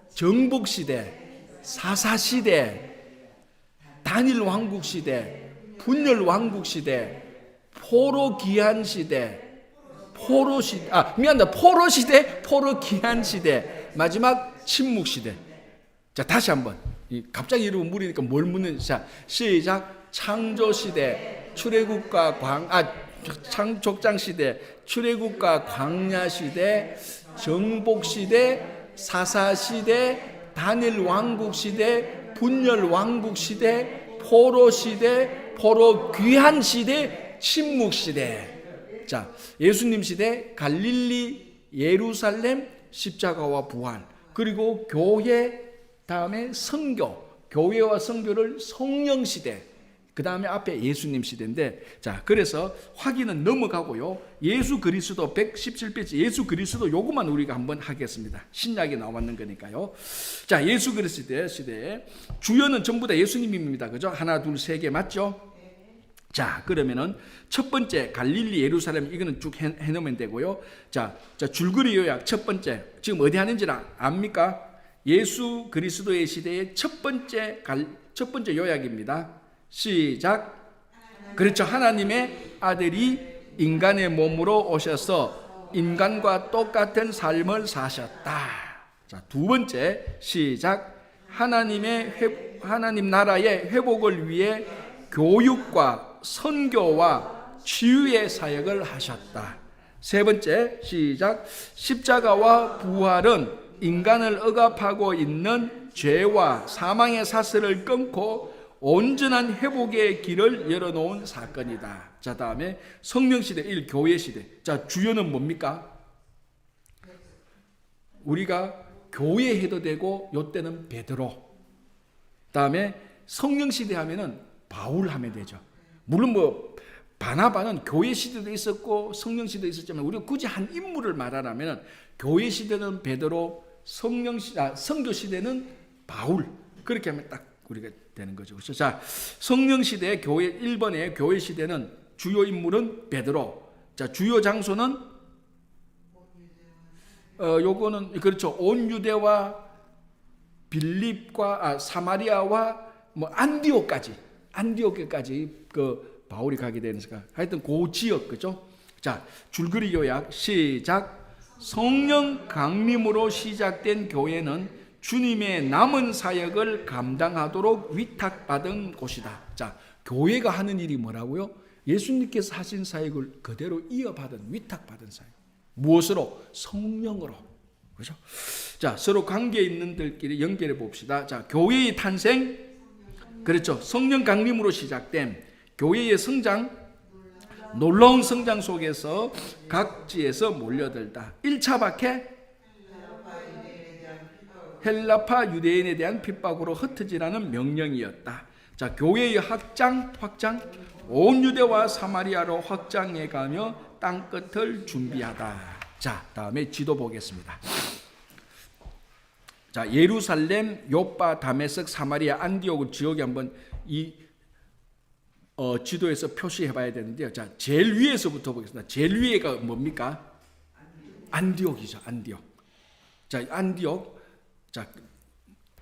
정복시대, 사사시대, 단일 왕국 시대, 분열 왕국 시대, 포로 귀한 시대, 포로 시대, 포로 귀한 시대, 마지막 침묵 시대. 자, 다시 한번. 갑자기 이러면 무리니까 뭘 묻는? 자, 시작. 창조 시대, 출애굽과 족장 시대, 출애굽과 광야 시대, 정복 시대, 사사 시대, 단일 왕국 시대, 분열 왕국 시대, 포로 시대, 포로 귀한 시대, 침묵 시대. 자, 예수님 시대, 갈릴리, 예루살렘, 십자가와 부활, 그리고 교회, 다음에 선교, 교회와 선교를 성령 시대, 그 다음에 앞에 예수님 시대인데, 자, 그래서 확인은 넘어가고요. 예수 그리스도 117페이지 예수 그리스도 요것만 우리가 한번 하겠습니다. 신약에 나왔는 거니까요. 자, 예수 그리스도 시대 주연은 전부 다 예수님입니다. 그죠? 하나, 둘, 세 개 맞죠? 자, 그러면은 첫 번째 갈릴리, 예루살렘 이거는 쭉 해놓으면 되고요. 자, 줄거리 요약 첫 번째 지금 어디 하는지 압니까? 예수 그리스도의 시대의 첫 번째 요약입니다. 시작. 그렇죠. 하나님의 아들이 인간의 몸으로 오셔서 인간과 똑같은 삶을 사셨다. 자, 두 번째 시작. 하나님 나라의 회복을 위해 교육과 선교와 치유의 사역을 하셨다. 세 번째 시작. 십자가와 부활은 인간을 억압하고 있는 죄와 사망의 사슬을 끊고 온전한 회복의 길을 열어놓은 사건이다. 자, 다음에 성령시대 1 교회시대. 자, 주요는 뭡니까? 우리가 교회해도 되고 요때는 베드로, 다음에 성령시대 하면은 바울 하면 되죠. 물론 바나바는 교회시대도 있었고 성령시대도 있었지만 우리가 굳이 한 인물을 말하라면 교회시대는 베드로, 선교시대는 바울, 그렇게 하면 딱 우리가 되는 거죠. 그렇죠? 자, 성령시대 교회 1번의 교회시대는 주요 인물은 베드로. 자, 주요 장소는 요거는 그렇죠. 온 유대와 빌립과 사마리아와 안디옥까지 그 바울이 가게 되는 거니까 하여튼 그 지역, 그죠? 자, 줄거리 요약 시작. 성령 강림으로 시작된 교회는 주님의 남은 사역을 감당하도록 위탁받은 곳이다. 자, 교회가 하는 일이 뭐라고요? 예수님께서 하신 사역을 그대로 이어받은, 위탁받은 사역. 무엇으로? 성령으로. 그렇죠? 자, 서로 관계 있는 들끼리 연결해 봅시다. 자, 교회의 탄생, 그렇죠. 성령 강림으로 시작된 교회의 성장, 놀라운 성장 속에서 각지에서 몰려들다. 1차 박해, 헬라파 유대인에 대한 핍박으로 흩어지라는 명령이었다. 자, 교회의 확장, 온 유대와 사마리아로 확장해 가며 땅끝을 준비하다. 자, 다음에 지도 보겠습니다. 자, 예루살렘, 요빠, 다메섹, 사마리아, 안디옥 지역에 한번 이 지도에서 표시해 봐야 되는데요. 자, 제일 위에서부터 보겠습니다. 제일 위에가 뭡니까? 안디옥이죠. 안디옥. 자, 안디옥. 자,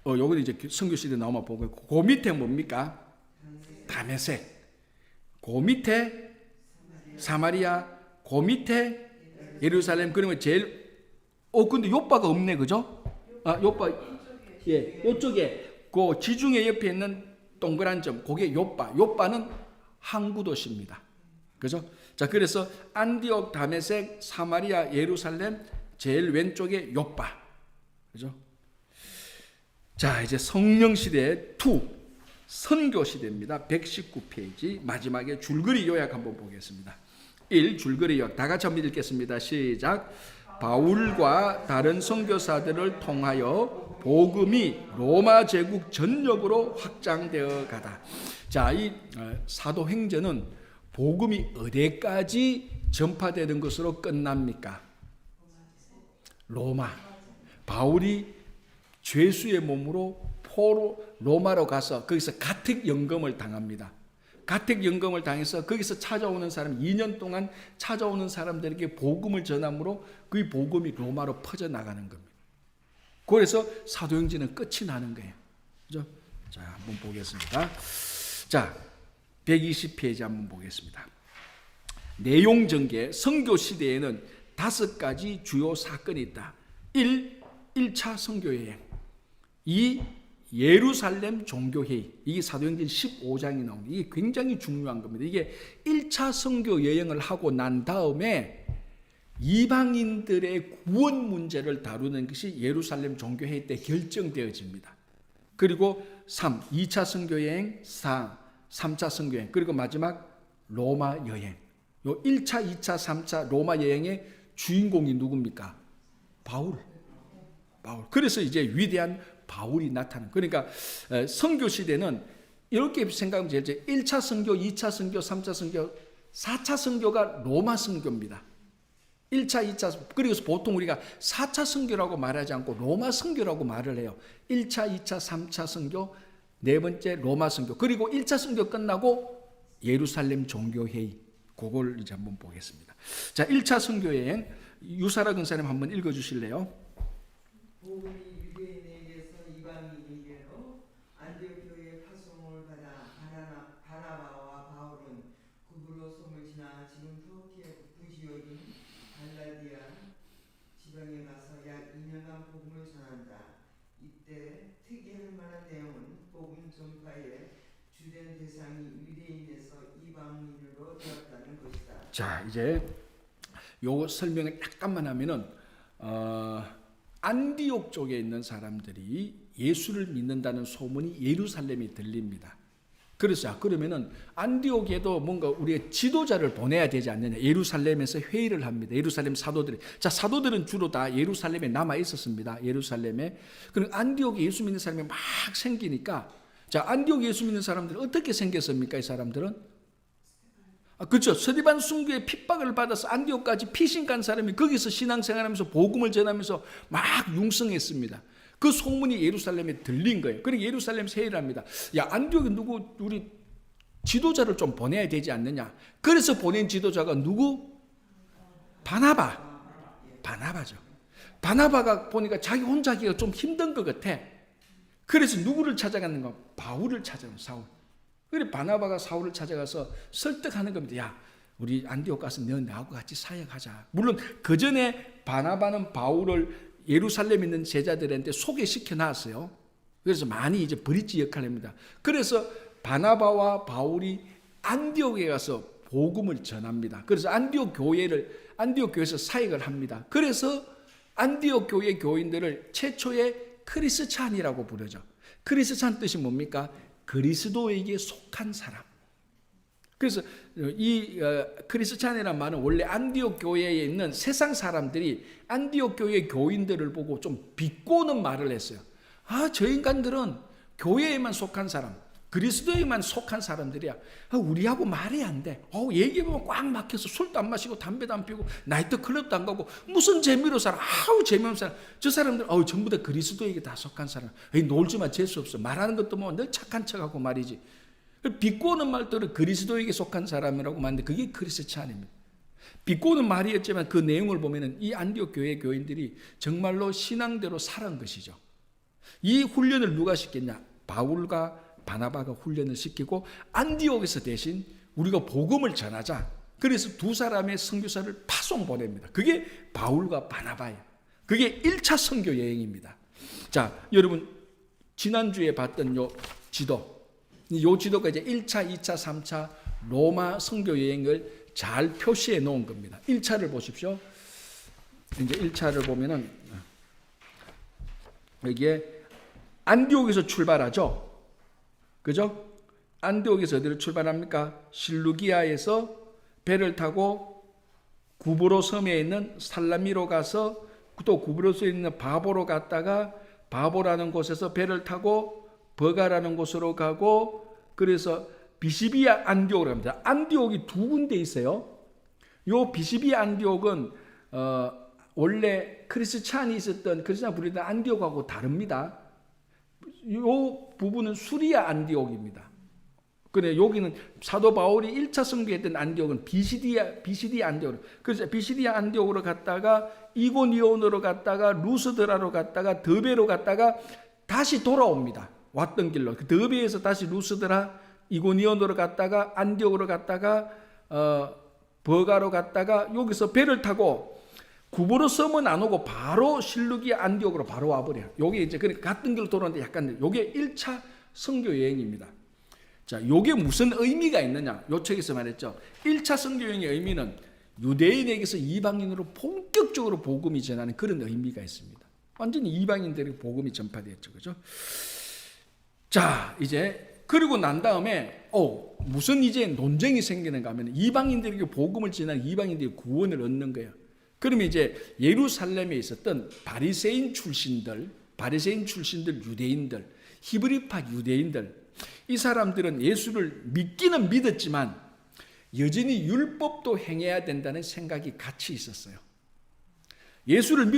요거는 이제 선교시대 나오면 보고, 그 밑에 뭡니까? 다메섹. 그 밑에 사마리아. 그 밑에 예루살렘. 그러면 제일 근데 요빠가 없네, 그죠? 요빠. 예, 요쪽에 그 지중해 옆에 있는 동그란 점, 그게 요빠. 요빠는 항구 도시입니다. 그죠? 자, 그래서 안디옥, 다메섹, 사마리아, 예루살렘, 제일 왼쪽에 요빠. 그죠? 자, 이제 성령 시대 2 선교 시대입니다. 119페이지 마지막에 줄거리 요약 한번 보겠습니다. 1 줄거리 요약 다 같이 한번 읽겠습니다. 시작. 바울과 다른 선교사들을 통하여 복음이 로마 제국 전역으로 확장되어 가다. 자, 이 사도행전은 복음이 어디까지 전파되는 것으로 끝납니까? 로마. 바울이 죄수의 몸으로 로마로 가서 거기서 가택 연금을 당합니다. 가택 연금을 당해서 거기서 찾아오는 사람, 2년 동안 찾아오는 사람들에게 복음을 전함으로 그 복음이 로마로 퍼져나가는 겁니다. 그래서 사도행전은 끝이 나는 거예요. 그죠? 자, 한번 보겠습니다. 자, 120페이지 한번 보겠습니다. 내용 전개. 선교 시대에는 5가지 주요 사건이 있다. 1차 선교 여행. 2. 예루살렘 종교회의. 이게 사도행전 15장이 나옵니다. 이게 굉장히 중요한 겁니다. 이게 1차 선교 여행을 하고 난 다음에 이방인들의 구원 문제를 다루는 것이 예루살렘 종교회의 때 결정되어집니다. 그리고 3. 2차 선교 여행. 4. 3차 선교 여행. 그리고 마지막 로마 여행. 요 1차, 2차, 3차 로마 여행의 주인공이 누굽니까? 바울. 그래서 이제 위대한 바울이 나타나는. 그러니까 선교 시대는 이렇게 생각하면 되죠. 1차 선교, 2차 선교, 3차 선교, 4차 선교가 로마 선교입니다. 1차, 2차, 그리고 보통 우리가 4차 선교라고 말하지 않고 로마 선교라고 말을 해요. 1차, 2차, 3차 선교, 네 번째 로마 선교. 그리고 1차 선교 끝나고 예루살렘 종교회의. 그걸 이제 한번 보겠습니다. 자, 1차 선교 여행. 유사라 근사님 한번 읽어 주실래요?
복음이 유대인에게서 이방인에게로 안디옥 교회의 파송을 받아 바나바와 바울은 구브로 섬을 지나 지금 터키의 북부지역인 갈라디아 지방에 가서 약 2년간 복음을 전한다. 이때 특이할 만한 내용은 복음 전파의 주된 대상이 유대인에서 이방인으로 되었다는 것이다.
자, 이제 요 설명을 약간만 하면은 안디옥 쪽에 있는 사람들이 예수를 믿는다는 소문이 예루살렘에 들립니다. 그래서 그러면은 안디옥에도 뭔가 우리가 지도자를 보내야 되지 않느냐. 예루살렘에서 회의를 합니다. 예루살렘 사도들이. 자, 사도들은 주로 다 예루살렘에 남아 있었습니다. 예루살렘에. 그럼 안디옥에 예수 믿는 사람이 막 생기니까, 자, 안디옥에 예수 믿는 사람들은 어떻게 생겼습니까? 이 사람들은 그렇죠. 스데반 순교의 핍박을 받아서 안디옥까지 피신 간 사람이 거기서 신앙생활하면서 복음을 전하면서 막 융성했습니다. 그 소문이 예루살렘에 들린 거예요. 그리고 예루살렘에서 회의를 합니다. 야, 안디옥에 누구 우리 지도자를 좀 보내야 되지 않느냐. 그래서 보낸 지도자가 누구? 바나바죠. 바나바가 보니까 자기 혼자 하기가 좀 힘든 것 같아. 그래서 누구를 찾아갔는가? 바울을 찾아가요. 사울. 그래 바나바가 사울을 찾아가서 설득하는 겁니다. 야, 우리 안디옥 가서 너 나하고 같이 사역하자. 물론 그 전에 바나바는 바울을 예루살렘에 있는 제자들한테 소개시켜 놨어요. 그래서 많이 이제 브릿지 역할을 합니다. 그래서 바나바와 바울이 안디옥에 가서 복음을 전합니다. 그래서 안디옥 교회에서 사역을 합니다. 그래서 안디옥 교회 교인들을 최초의 크리스찬이라고 부르죠. 크리스찬 뜻이 뭡니까? 그리스도에게 속한 사람. 그래서 이 크리스찬이라는 말은 원래 안디옥 교회에 있는 세상 사람들이 안디옥 교회 교인들을 보고 좀 비꼬는 말을 했어요. 아, 저 인간들은 교회에만 속한 사람, 그리스도에만 속한 사람들이야. 우리하고 말이 안 돼. 얘기해보면 꽉 막혀서 술도 안 마시고 담배도 안 피우고 나이트클럽도 안 가고 무슨 재미로 살아. 재미없는 사람. 저 사람들 전부 다 그리스도에게 다 속한 사람. 놀지마 재수 없어. 말하는 것도 뭐 늘 착한 척하고 말이지. 비꼬는 말들을 그리스도에게 속한 사람이라고 말하는데 그게 크리스찬입니다. 비꼬는 말이었지만 그 내용을 보면은 이 안디옥 교회 교인들이 정말로 신앙대로 살은 것이죠. 이 훈련을 누가 시켰냐? 바울과 바나바가 훈련을 시키고 안디옥에서 대신 우리가 복음을 전하자. 그래서 두 사람의 선교사를 파송 보냅니다. 그게 바울과 바나바예요. 그게 1차 선교 여행입니다. 자, 여러분 지난주에 봤던 요 지도가 이제 1차, 2차, 3차 로마 선교 여행을 잘 표시해 놓은 겁니다. 1차를 보십시오. 이제 1차를 보면은 여기에 안디옥에서 출발하죠. 그죠? 안디옥에서 어디로 출발합니까? 실루기아에서 배를 타고 구브로 섬에 있는 살라미로 가서 또 구브로스에 있는 바보로 갔다가 바보라는 곳에서 배를 타고 버가라는 곳으로 가고 그래서 비시비아 안디옥으로 갑니다. 안디옥이 두 군데 있어요. 요 비시비아 안디옥은 원래 크리스찬이 있었던 크리스찬 부르던 안디옥하고 다릅니다. 요 부분은 수리아 안디옥입니다. 그래 여기는 사도 바울이 1차 선교했던 안디옥은 비시디아 안디옥. 그래서 비시디아 안디옥으로 갔다가 이고니온으로 갔다가 루스드라로 갔다가 더베로 갔다가 다시 돌아옵니다. 왔던 길로 그 더베에서 다시 루스드라 이고니온으로 갔다가 안디옥으로 갔다가 버가로 갔다가 여기서 배를 타고 구부로 섬은 안 오고 바로 실루기 안디옥으로 바로 와버려요. 요게 이제 그러니까 같은 길로 돌아오는데 약간 요게 1차 선교 여행입니다. 자, 요게 무슨 의미가 있느냐? 요 책에서 말했죠. 1차 선교 여행의 의미는 유대인에게서 이방인으로 본격적으로 복음이 전하는 그런 의미가 있습니다. 완전히 이방인들에게 복음이 전파되었죠. 그죠? 자, 이제 그리고 난 다음에 무슨 이제 논쟁이 생기는가 하면 이방인들에게 복음을 전하는 이방인들이 구원을 얻는 거예요. 그러면 이제 예루살렘에 있었던 바리새인 출신들 유대인들, 히브리파 유대인들, 이 사람들은 예수를 믿기는 믿었지만 여전히 율법도 행해야 된다는 생각이 같이 있었어요. 예수를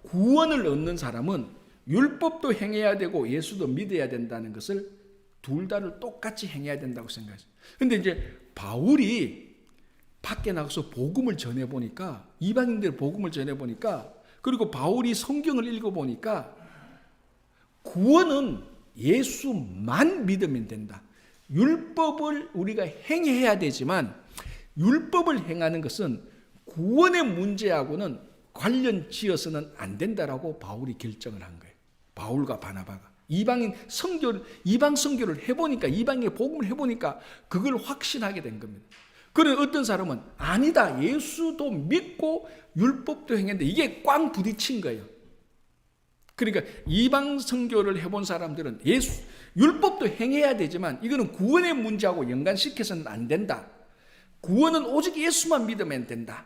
구원을 얻는 사람은 율법도 행해야 되고 예수도 믿어야 된다는 것을 둘 다를 똑같이 행해야 된다고 생각했어요. 근데 이제 바울이 밖에 나가서 복음을 전해보니까, 이방인들 복음을 전해보니까, 그리고 바울이 성경을 읽어보니까 구원은 예수만 믿으면 된다. 율법을 우리가 행해야 되지만 율법을 행하는 것은 구원의 문제하고는 관련 지어서는 안 된다라고 바울이 결정을 한 거예요. 바울과 바나바가 이방 선교를 해보니까, 이방인의 복음을 해보니까 그걸 확신하게 된 겁니다. 그런 어떤 사람은 아니다, 예수도 믿고 율법도 행했는데 이게 꽝 부딪힌 거예요. 그러니까 이방 선교를 해본 사람들은 율법도 행해야 되지만 이거는 구원의 문제하고 연관시켜서는 안 된다. 구원은 오직 예수만 믿으면 된다.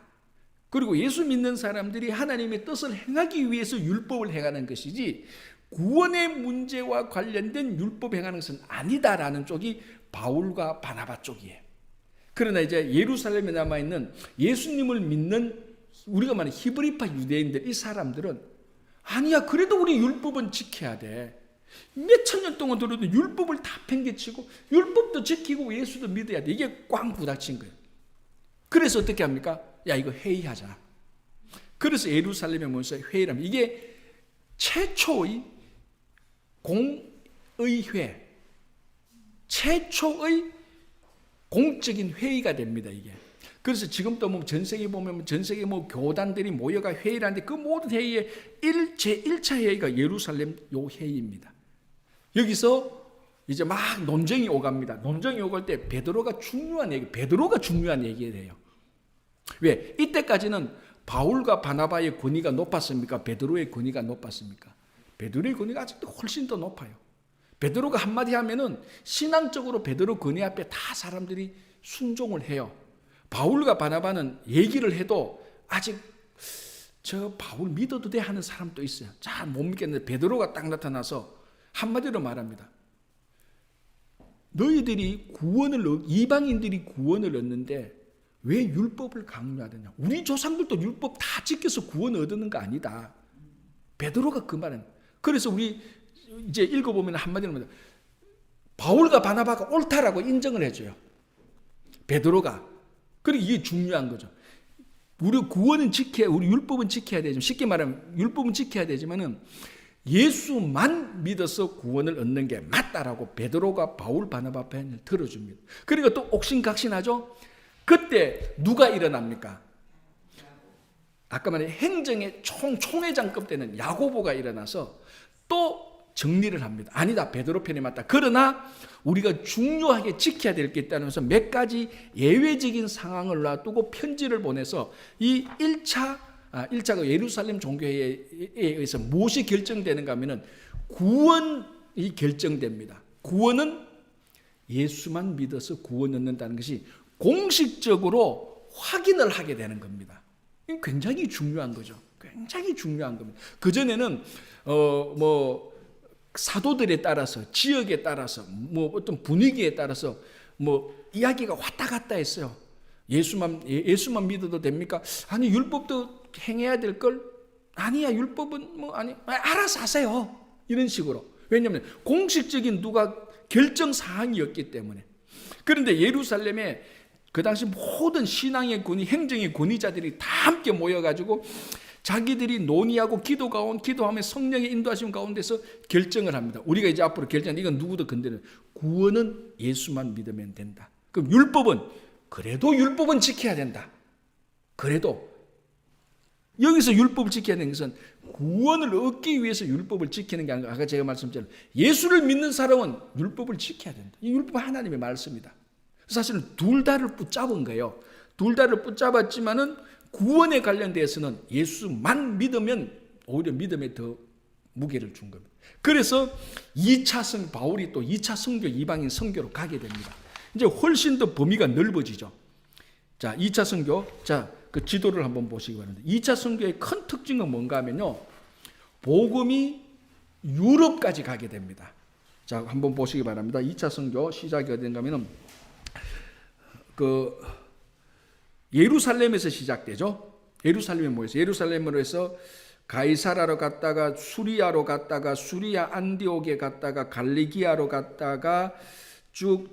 그리고 예수 믿는 사람들이 하나님의 뜻을 행하기 위해서 율법을 행하는 것이지 구원의 문제와 관련된 율법 행하는 것은 아니다라는 쪽이 바울과 바나바 쪽이에요. 그러나 이제 예루살렘에 남아있는 예수님을 믿는 우리가 말하는 히브리파 유대인들, 이 사람들은 아니야, 그래도 우리 율법은 지켜야 돼. 몇천 년 동안 들어도 율법을 다 팽개치고 율법도 지키고 예수도 믿어야 돼. 이게 꽝 부닥친 거예요. 그래서 어떻게 합니까? 야, 이거 회의하자. 그래서 예루살렘에 모여서 회의를 합니다. 이게 최초의 공의회, 최초의 공적인 회의가 됩니다, 이게. 그래서 지금도 뭐 전 세계 보면 전 세계 뭐 교단들이 모여가 회의를 하는데 그 모든 회의의 제1차 회의가 예루살렘 요 회의입니다. 여기서 이제 막 논쟁이 오갑니다. 논쟁이 오갈 때 베드로가 중요한 얘기를 해요. 왜? 이때까지는 바울과 바나바의 권위가 높았습니까? 베드로의 권위가 높았습니까? 베드로의 권위가 아직도 훨씬 더 높아요. 베드로가 한마디 하면은 신앙적으로 베드로 권위 앞에 다 사람들이 순종을 해요. 바울과 바나바는 얘기를 해도 아직 저 바울 믿어도 돼 하는 사람도 있어요. 잘 못 믿겠는데 베드로가 딱 나타나서 한마디로 말합니다. 너희들이 이방인들이 구원을 얻는데 왜 율법을 강요하느냐? 우리 조상들도 율법 다 지켜서 구원 얻는 거 아니다. 베드로가 그 말은. 그래서 우리 이제 읽어보면 한마디로 말합니다. 바울과 바나바가 옳다라고 인정을 해줘요. 베드로가. 그리고 이게 중요한 거죠. 우리 율법은 지켜야 되지만, 쉽게 말하면 율법은 지켜야 되지만은 예수만 믿어서 구원을 얻는 게 맞다라고 베드로가 바울 바나바 편을 들어줍니다. 그러니까 또 옥신각신하죠. 그때 누가 일어납니까? 아까 말한 행정의 총회장급 되는 야고보가 일어나서 또 정리를 합니다. 아니다, 베드로 편이 맞다. 그러나 우리가 중요하게 지켜야 될 게 있다면서 몇 가지 예외적인 상황을 놔두고 편지를 보내서 이 1차가 예루살렘 종교회의에 의해서 무엇이 결정되는가 하면은 구원이 결정됩니다. 구원은 예수만 믿어서 구원 얻는다는 것이 공식적으로 확인을 하게 되는 겁니다. 이게 굉장히 중요한 거죠. 굉장히 중요한 겁니다. 그전에는 사도들에 따라서, 지역에 따라서, 뭐 어떤 분위기에 따라서 뭐 이야기가 왔다 갔다 했어요. 예수만 믿어도 됩니까? 아니, 율법도 행해야 될 걸? 아니야, 율법은 알아서 하세요. 이런 식으로. 왜냐하면 공식적인 누가 결정 사항이었기 때문에. 그런데 예루살렘에 그 당시 모든 신앙의 권위, 행정의 권위자들이 다 함께 모여가지고 자기들이 논의하고 기도하며 성령의 인도하심 가운데서 결정을 합니다. 우리가 이제 앞으로 결정, 이건 누구도 건드려. 구원은 예수만 믿으면 된다. 그럼 그래도 율법은 지켜야 된다. 그래도 여기서 율법을 지켜야 되는 것은 구원을 얻기 위해서 율법을 지키는 게 아니라 아까 제가 말씀드린 예수를 믿는 사람은 율법을 지켜야 된다. 이 율법은 하나님의 말씀이다. 사실은 둘 다를 붙잡은 거예요. 둘 다를 붙잡았지만은 구원에 관련돼서는 예수만 믿으면 오히려 믿음에 더 무게를 준 겁니다. 그래서 바울이 또 2차 선교, 이방인 선교로 가게 됩니다. 이제 훨씬 더 범위가 넓어지죠. 자, 2차 선교. 자, 그 지도를 한번 보시기 바랍니다. 2차 선교의 큰 특징은 뭔가 하면요. 복음이 유럽까지 가게 됩니다. 자, 한번 보시기 바랍니다. 2차 선교 시작이 어딘가 하면은 예루살렘에서 시작되죠. 예루살렘에 모여서 예루살렘으로 해서 가이사라로 갔다가 수리아로 갔다가 수리아 안디옥에 갔다가 갈리기아로 갔다가 쭉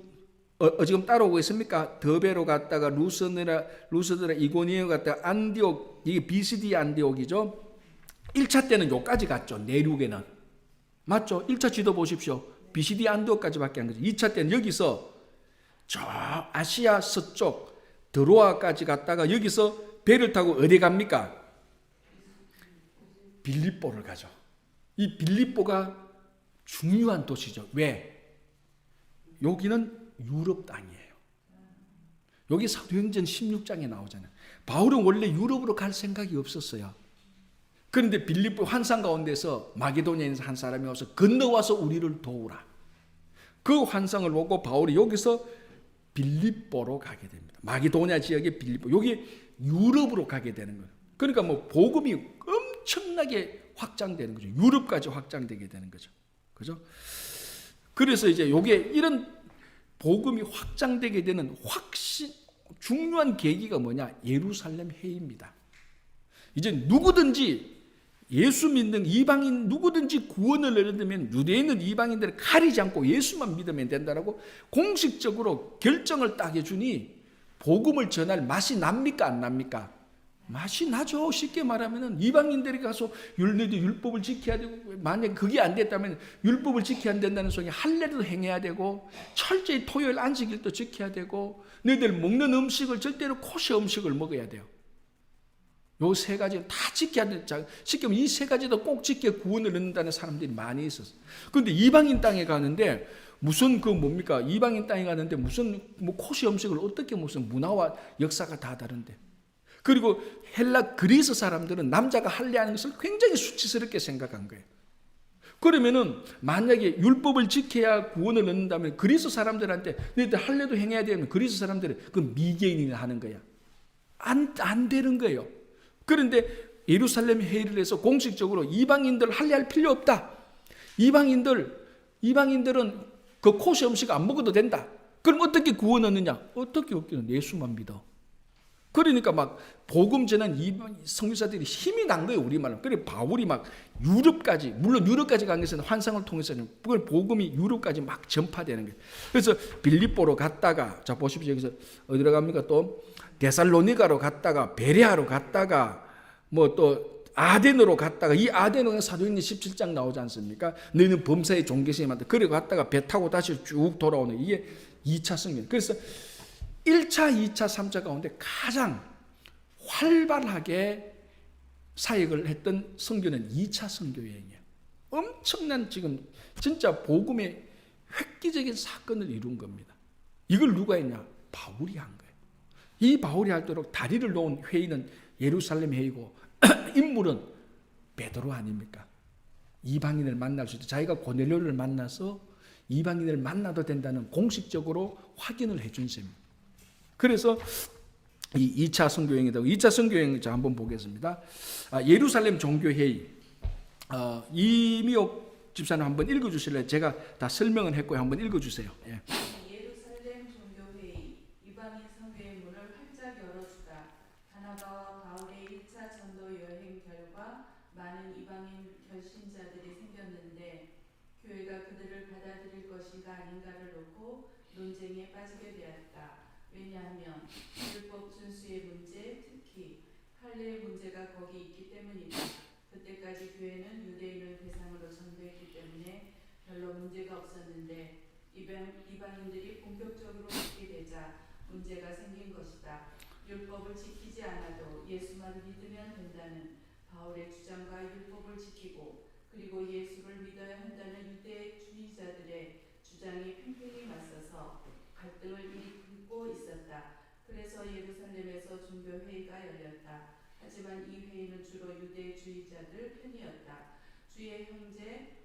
지금 따라오고 있습니까? 더베로 갔다가 루스드라 이고니에 갔다가 안디옥, 이게 비시디 안디옥이죠. 1차 때는 여기까지 갔죠. 내륙에는. 맞죠? 1차 지도 보십시오. 비시디 안디옥까지밖에 안 가죠. 2차 때는 여기서 저 아시아 서쪽 드로아까지 갔다가 여기서 배를 타고 어디 갑니까? 빌립보를 가죠. 이 빌립보가 중요한 도시죠. 왜? 여기는 유럽 땅이에요. 여기 사도행전 16장에 나오잖아요. 바울은 원래 유럽으로 갈 생각이 없었어요. 그런데 빌립보 환상 가운데서 마게도니아에서 한 사람이 와서 건너와서 우리를 도우라. 그 환상을 보고 바울이 여기서 빌립보로 가게 됩니다. 마게도니아 지역의 빌립보. 여기 유럽으로 가게 되는 거예요. 그러니까 복음이 엄청나게 확장되는 거죠. 유럽까지 확장되게 되는 거죠. 그죠? 그래서 이제 요게 이런 복음이 확장되게 되는 중요한 계기가 뭐냐? 예루살렘 회의입니다. 이제 누구든지 예수 믿는 이방인 누구든지 구원을 얻으면 유대인은 이방인들을 가리지 않고 예수만 믿으면 된다라고 공식적으로 결정을 딱 해주니 복음을 전할 맛이 납니까 안 납니까? 맛이 나죠. 쉽게 말하면 이방인들이 가서 율법을 지켜야 되고 만약 그게 안 됐다면 율법을 지켜야 된다는 소리 할례도 행해야 되고 철저히 토요일 안식일도 지켜야 되고 너희들 먹는 음식을 절대로 코시 음식을 먹어야 돼요. 요 세 가지는 다 지켜야 된다. 쉽게 말하면 이 세 가지도 꼭 지켜 구원을 얻는다는 사람들이 많이 있었어요. 그런데 이방인 땅에 가는데 무슨 뭡니까? 이방인 땅에 가는데 무슨 코시 음식을 어떻게 무슨 문화와 역사가 다 다른데. 그리고 그리스 사람들은 남자가 할례하는 것을 굉장히 수치스럽게 생각한 거예요. 그러면은 만약에 율법을 지켜야 구원을 얻는다면 그리스 사람들한테 너희들 할례도 행해야 되면 그리스 사람들은 그 미개인이나 하는 거야. 안 되는 거예요. 그런데 예루살렘 회의를 해서 공식적으로 이방인들 할례할 필요 없다. 이방인들은 그 코시 음식 안 먹어도 된다. 그럼 어떻게 구원 얻느냐? 어떻게 얻기는 예수만 믿어. 그러니까 복음 전한 선교사들이 힘이 난 거예요, 우리말로. 그래 바울이 유럽까지, 물론 유럽까지 간 것은 환상을 통해서는 그걸 복음이 유럽까지 전파되는 거예요. 그래서 빌립보로 갔다가 자 보십시오. 여기서 어디로 갑니까? 또 데살로니가로 갔다가 베레아로 갔다가 또 아덴으로 갔다가 이 아덴은 사도행전 17장 나오지 않습니까? 너희는 범사의 종교심이 많다. 그래 갔다가 배 타고 다시 쭉 돌아오는 이게 2차 성경. 그래서 1차, 2차, 3차 가운데 가장 활발하게 사역을 했던 선교는 2차 선교 여행이에요. 엄청난 지금 진짜 복음의 획기적인 사건을 이룬 겁니다. 이걸 누가 했냐? 바울이 한 거예요. 이 바울이 하도록 다리를 놓은 회의는 예루살렘 회의고 인물은 베드로 아닙니까? 이방인을 만날 수 있다. 자기가 고넬료를 만나서 이방인을 만나도 된다는 공식적으로 확인을 해준 셈입니다. 그래서 이 2차 선교여행이다. 2차 선교여행 한번 보겠습니다. 예루살렘 종교회의. 이미옥 집사님 한번 읽어주실래요? 제가 다 설명을 했고요. 한번 읽어주세요. 예.
예루살렘 종교회의 이방인 선교의 문을 활짝 열어주다. 바나바와 바울의 1차 전도 여행 결과 많은 이방인 결신자들이 생겼는데 교회가 그들을 받아들일 것인가 아닌가를 놓고 논쟁에 빠지게 되었다. 왜냐하면 율법 준수의 문제, 특히 할례의 문제가 거기 있기 때문이다. 그때까지 교회는 유대인을 대상으로 전도했기 때문에 별로 문제가 없었는데 이방인들이 본격적으로 믿게 되자 문제가 생긴 것이다. 율법을 지키지 않아도 예수만 믿으면 된다는 바울의 주장과 율법을 지키고 그리고 예수를 믿어야 한다는 유대주의자들의 주장이 팽팽히 맞서서 갈등을 일으키고 있었다. 그래서 예루살렘에서 종교회의가 열렸다. 하지만 이 회의는 주로 유대주의자들 편이었다. 주의 형제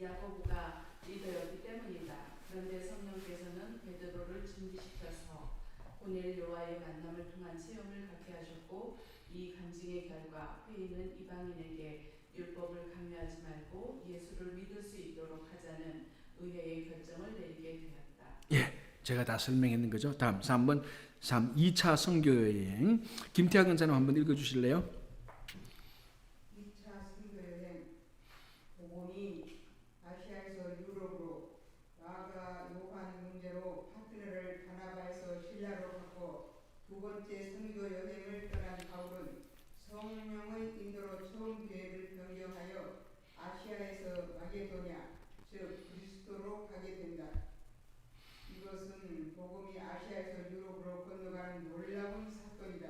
야고보가 리더였기 때문이다. 그런데 성령께서는 베드로를 준비시켜서 고넬료와의 만남을 통한 체험을 갖게 하셨고 이 간증의 결과 회의는 이방인에게 율법을 강요하지 말고 예수를 믿을 수 있도록 하자는 의회의 결정을 내리게 되었다.
예, 제가 다 설명했는 거죠. 다음 3번 2차 선교여행 김태학 원사님 한번 읽어주실래요?
2차 선교여행 복음이 아시아에서 유럽으로 나아가 요한 문제로 파트너를 바나바에서 신라로 바꿔 두 번째 선교여행을 떠난 바울은 성령의 인도로 처음 계획을 변경하여 아시아에서 마게도냐 즉 그리스도로 가게 된다. 이것은 복음이 아시아에서 유럽으로 건너가는 놀라운 사건이다.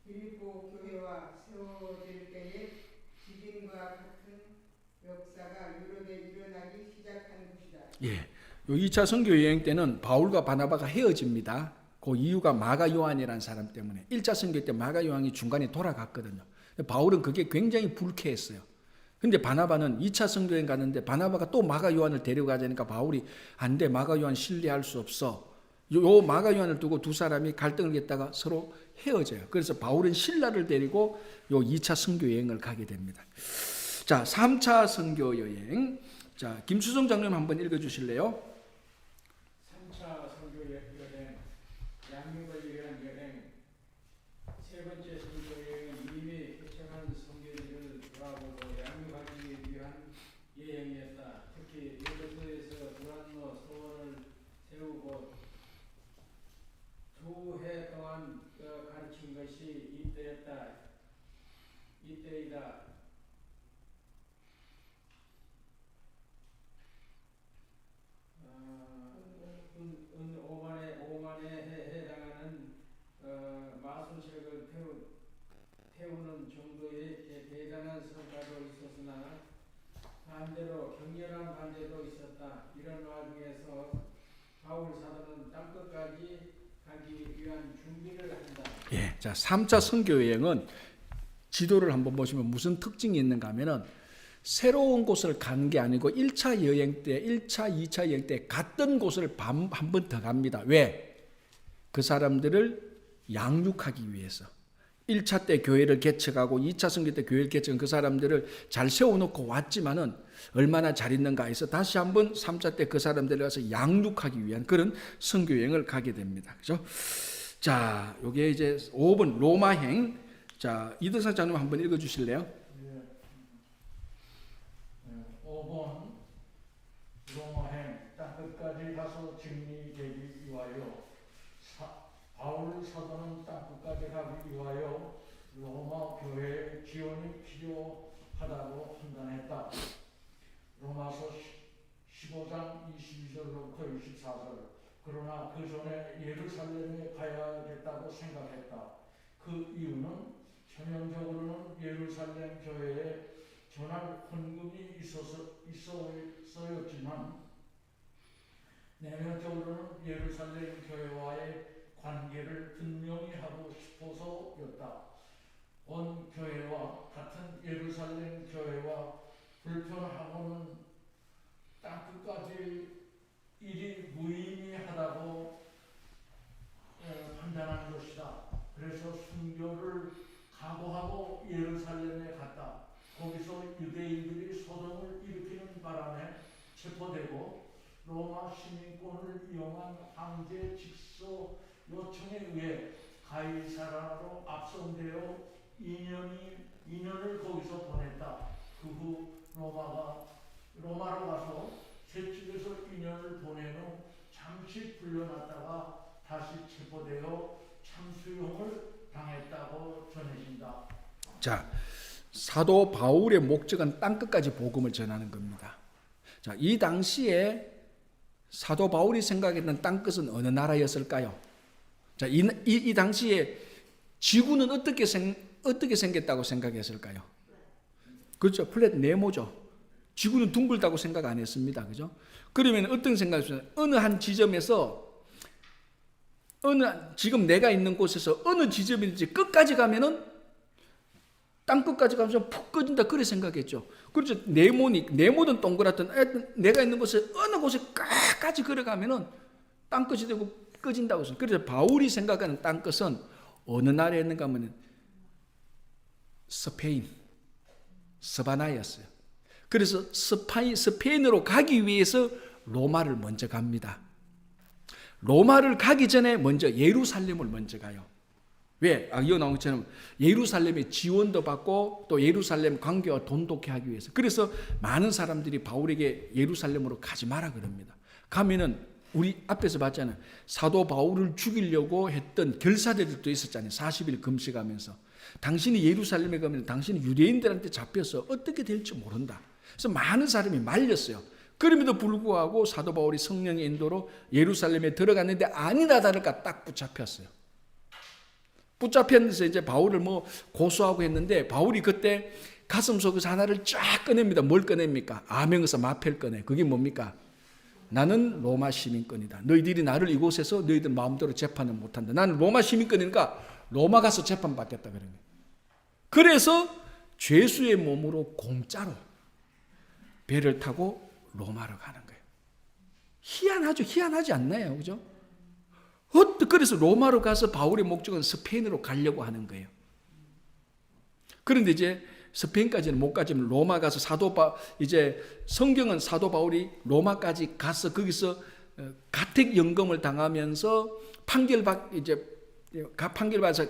빌립보 교회와 세워질 때에 지진과 같은 역사가 유럽에 일어나기 시작한 것이다.
예, 요 2차 선교 여행 때는 바울과 바나바가 헤어집니다. 그 이유가 마가 요한이라는 사람 때문에 1차 선교 때 마가 요한이 중간에 돌아갔거든요. 바울은 그게 굉장히 불쾌했어요. 근데 바나바는 2차 선교여행 갔는데 바나바가 또 마가 요한을 데려가자니까 바울이 안 돼, 마가 요한 신뢰할 수 없어. 요 마가 요한을 두고 두 사람이 갈등을 했다가 서로 헤어져요. 그래서 바울은 신라를 데리고 요 2차 선교 여행을 가게 됩니다. 자, 3차 선교 여행. 자, 김수성 장님 한번 읽어 주실래요?
3차 선교 여행, 양육을 위한 여행. 세 번째 선교 여행은 이미 회창한 선교지를 돌아보고 양육하기 위한 여행이었다. 특히 예루살렘에서 두란노 서원을 세우고 2해 동안 가르친 것이 이때이다. 오만에 해당하는 마술책을 태우는 정도의 대단한 성과도 있었으나 반대로 격렬한 반대도 있었다. 이런 와중에서 바울 사도는 땅끝까지 가기 위한 준비를 한다.
예. 자, 3차 선교 여행은 지도를 한번 보시면 무슨 특징이 있는가 하면은 새로운 곳을 가는 게 아니고 1차 여행 때, 1차, 2차 여행 때 갔던 곳을 한 번 더 갑니다. 왜? 그 사람들을 양육하기 위해서. 1차 때 교회를 개척하고 2차 선교 때 교회를 개척한 그 사람들을 잘 세워놓고 왔지만은 얼마나 잘 있는가 해서 다시 한번 3차 때 그 사람들을 가서 양육하기 위한 그런 선교 여행을 가게 됩니다. 그죠? 자, 요게 이제 5번 로마행. 자, 이德상 장님 한번 읽어 주실래요?
5번 로마행 땅끝까지 가서 정리되기 위하여 바울 사도는 땅끝까지 가기 위하여 로마 교회의 지원이 필요하다고 판단했다. 로마서 15장 22절로부터 24절. 그러나 그 전에 예루살렘에 가야겠다고 생각했다. 그 이유는 전형적으로는 예루살렘 교회에 전할 헌금이 있어였지만 내면적으로는 예루살렘 교회와의 관계를 분명히 하고 싶어서였다. 온 교회와 같은 예루살렘 교회와 불편하고는 땅끝까지 일이 무의미하다고 판단한 것이다. 그래서 순교를 각오하고 예루살렘에 갔다. 거기서 유대인들이 소동을 일으키는 바람에 체포되고 로마 시민권을 이용한 황제 직서 요청에 의해 가이사라로 압송되어 2년을 거기서 보냈다. 그 후 로마로 가서 채찍에서 2년을 보낸 후 잠시 풀려났다가 다시 체포되어 참수용을 당했다고 전해진다.
자, 사도 바울의 목적은 땅끝까지 복음을 전하는 겁니다. 자, 이 당시에 사도 바울이 생각했던 땅끝은 어느 나라였을까요? 자, 이 당시에 지구는 어떻게 생겼다고 생각했을까요? 그렇죠. 플랫 네모죠. 지구는 둥글다고 생각 안 했습니다. 그죠? 그러면 어떤 생각이었어요? 어느 한 지점에서 지금 내가 있는 곳에서 어느 지점인지 끝까지 가면은 땅 끝까지 가면서 푹 꺼진다 그래 생각했죠. 그렇죠. 네모든 동그랗든 내가 있는 곳에 어느 곳에 끝까지 걸어가면은 땅 끝이 되고 꺼진다고 했어요. 그래서 바울이 생각하는 땅 끝은 어느 나라에 있는가 하면 스페인, 스바나였어요. 그래서 스페인으로 가기 위해서 로마를 먼저 갑니다. 로마를 가기 전에 먼저 예루살렘을 먼저 가요. 왜? 이거 나온 것처럼 예루살렘의 지원도 받고 또 예루살렘 관계와 돈독해 하기 위해서. 그래서 많은 사람들이 바울에게 예루살렘으로 가지 마라 그럽니다. 가면은 우리 앞에서 봤잖아요. 사도 바울을 죽이려고 했던 결사들도 있었잖아요. 40일 금식하면서. 당신이 예루살렘에 가면 당신이 유대인들한테 잡혀서 어떻게 될지 모른다. 그래서 많은 사람이 말렸어요. 그럼에도 불구하고 사도 바울이 성령의 인도로 예루살렘에 들어갔는데 아니나 다를까 딱 붙잡혔어요. 붙잡혔는데 이제 바울을 고소하고 했는데 바울이 그때 가슴 속에서 하나를 쫙 꺼냅니다. 뭘 꺼냅니까? 아명에서 마패를 꺼내. 그게 뭡니까? 나는 로마 시민권이다. 너희들이 나를 이곳에서 너희들 마음대로 재판을 못한다. 나는 로마 시민권이니까 로마 가서 재판받겠다 그런 거예요. 그래서 죄수의 몸으로 공짜로 배를 타고 로마로 가는 거예요. 희한하죠. 희한하지 않나요? 그죠? 그래서 로마로 가서 바울의 목적은 스페인으로 가려고 하는 거예요. 그런데 이제 스페인까지는 못 가지만 로마 가서 이제 성경은 사도 바울이 로마까지 가서 거기서 가택 연금을 당하면서 판결받아서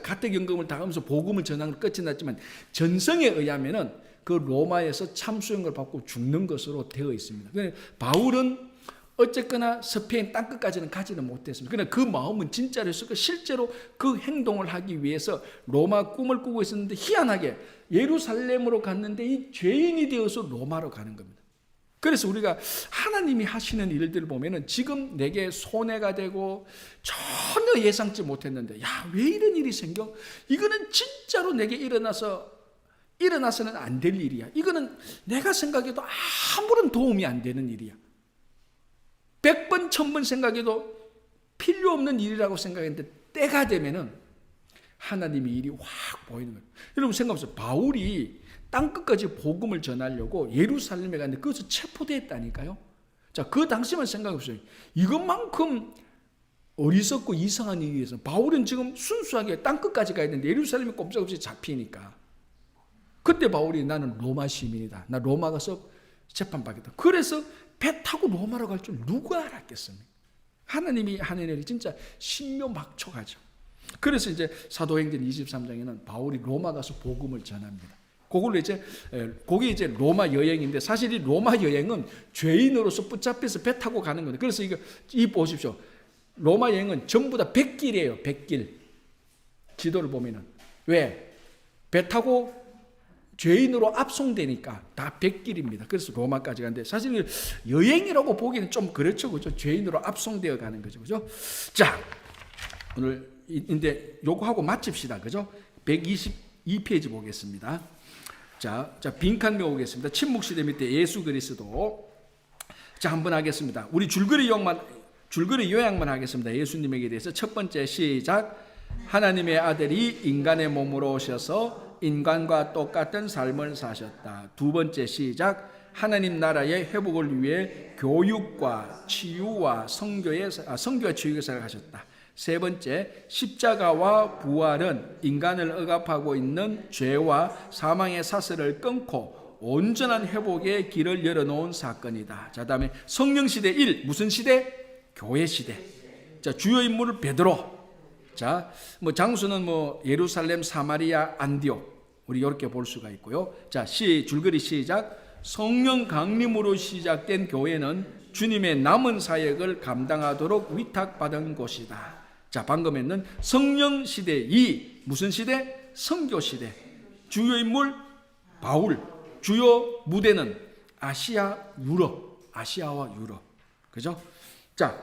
가택 연금을 당하면서 복음을 전하는 끝이 났지만 전성에 의하면은 그 로마에서 참수형을 받고 죽는 것으로 되어 있습니다. 그러니까 바울은 어쨌거나 스페인 땅끝까지는 가지는 못했습니다. 그러나 그 마음은 진짜로 있었고 실제로 그 행동을 하기 위해서 로마 꿈을 꾸고 있었는데 희한하게 예루살렘으로 갔는데 이 죄인이 되어서 로마로 가는 겁니다. 그래서 우리가 하나님이 하시는 일들을 보면은 지금 내게 손해가 되고 전혀 예상치 못했는데 왜 이런 일이 생겨? 이거는 진짜로 내게 일어나서는 안 될 일이야. 이거는 내가 생각해도 아무런 도움이 안 되는 일이야. 100번, 1000번 생각해도 필요 없는 일이라고 생각했는데 때가 되면은 하나님의 일이 확 보이는 거예요. 여러분 생각해보세요. 바울이 땅끝까지 복음을 전하려고 예루살렘에 갔는데 거기서 체포됐다니까요. 자, 그 당시만 생각해보세요. 이것만큼 어리석고 이상한 일이 있어요. 바울은 지금 순수하게 땅끝까지 가야 되는데 예루살렘에 꼼짝없이 잡히니까. 그때 바울이 나는 로마 시민이다. 나 로마 가서 재판받겠다. 그래서 배 타고 로마로 갈 줄 누가 알았겠습니까? 하나님이 하는 일이 진짜 신묘막초하죠. 그래서 이제 사도행전 23장에는 바울이 로마 가서 복음을 전합니다. 그게 이제 로마 여행인데 사실 이 로마 여행은 죄인으로서 붙잡혀서 배 타고 가는 거예요. 그래서 이 보십시오. 로마 여행은 전부 다 100길이에요. 100길. 지도를 보면은. 왜? 배 타고 죄인으로 압송되니까 다 100길입니다. 그래서 로마까지 가는데 사실 여행이라고 보기는 좀 그렇죠. 그죠? 죄인으로 압송되어 가는 거죠. 그죠? 자, 오늘 근데 요거 하고 마칩시다. 그죠? 122페이지 보겠습니다. 자, 빈칸 메우겠습니다. 침묵시대 밑에 예수 그리스도. 자, 한번 하겠습니다. 우리 줄거리 요약만 하겠습니다. 예수님에게 대해서 첫 번째 시작. 하나님의 아들이 인간의 몸으로 오셔서 인간과 똑같은 삶을 사셨다. 두 번째 시작. 하나님 나라의 회복을 위해 교육과 치유와 성교와 치유사를 하셨다. 세 번째, 십자가와 부활은 인간을 억압하고 있는 죄와 사망의 사슬을 끊고 온전한 회복의 길을 열어놓은 사건이다. 자, 다음에 성령시대 1, 무슨 시대? 교회 시대. 자, 주요 인물을 베드로. 자, 장수는 예루살렘, 사마리아, 안디옥. 우리 이렇게 볼 수가 있고요. 자, 줄거리 시작. 성령 강림으로 시작된 교회는 주님의 남은 사역을 감당하도록 위탁받은 곳이다. 자, 방금 했는 성령 시대 2, 무슨 시대? 성교 시대. 주요 인물 바울. 주요 무대는 아시아, 유럽. 아시아와 유럽. 그죠? 자,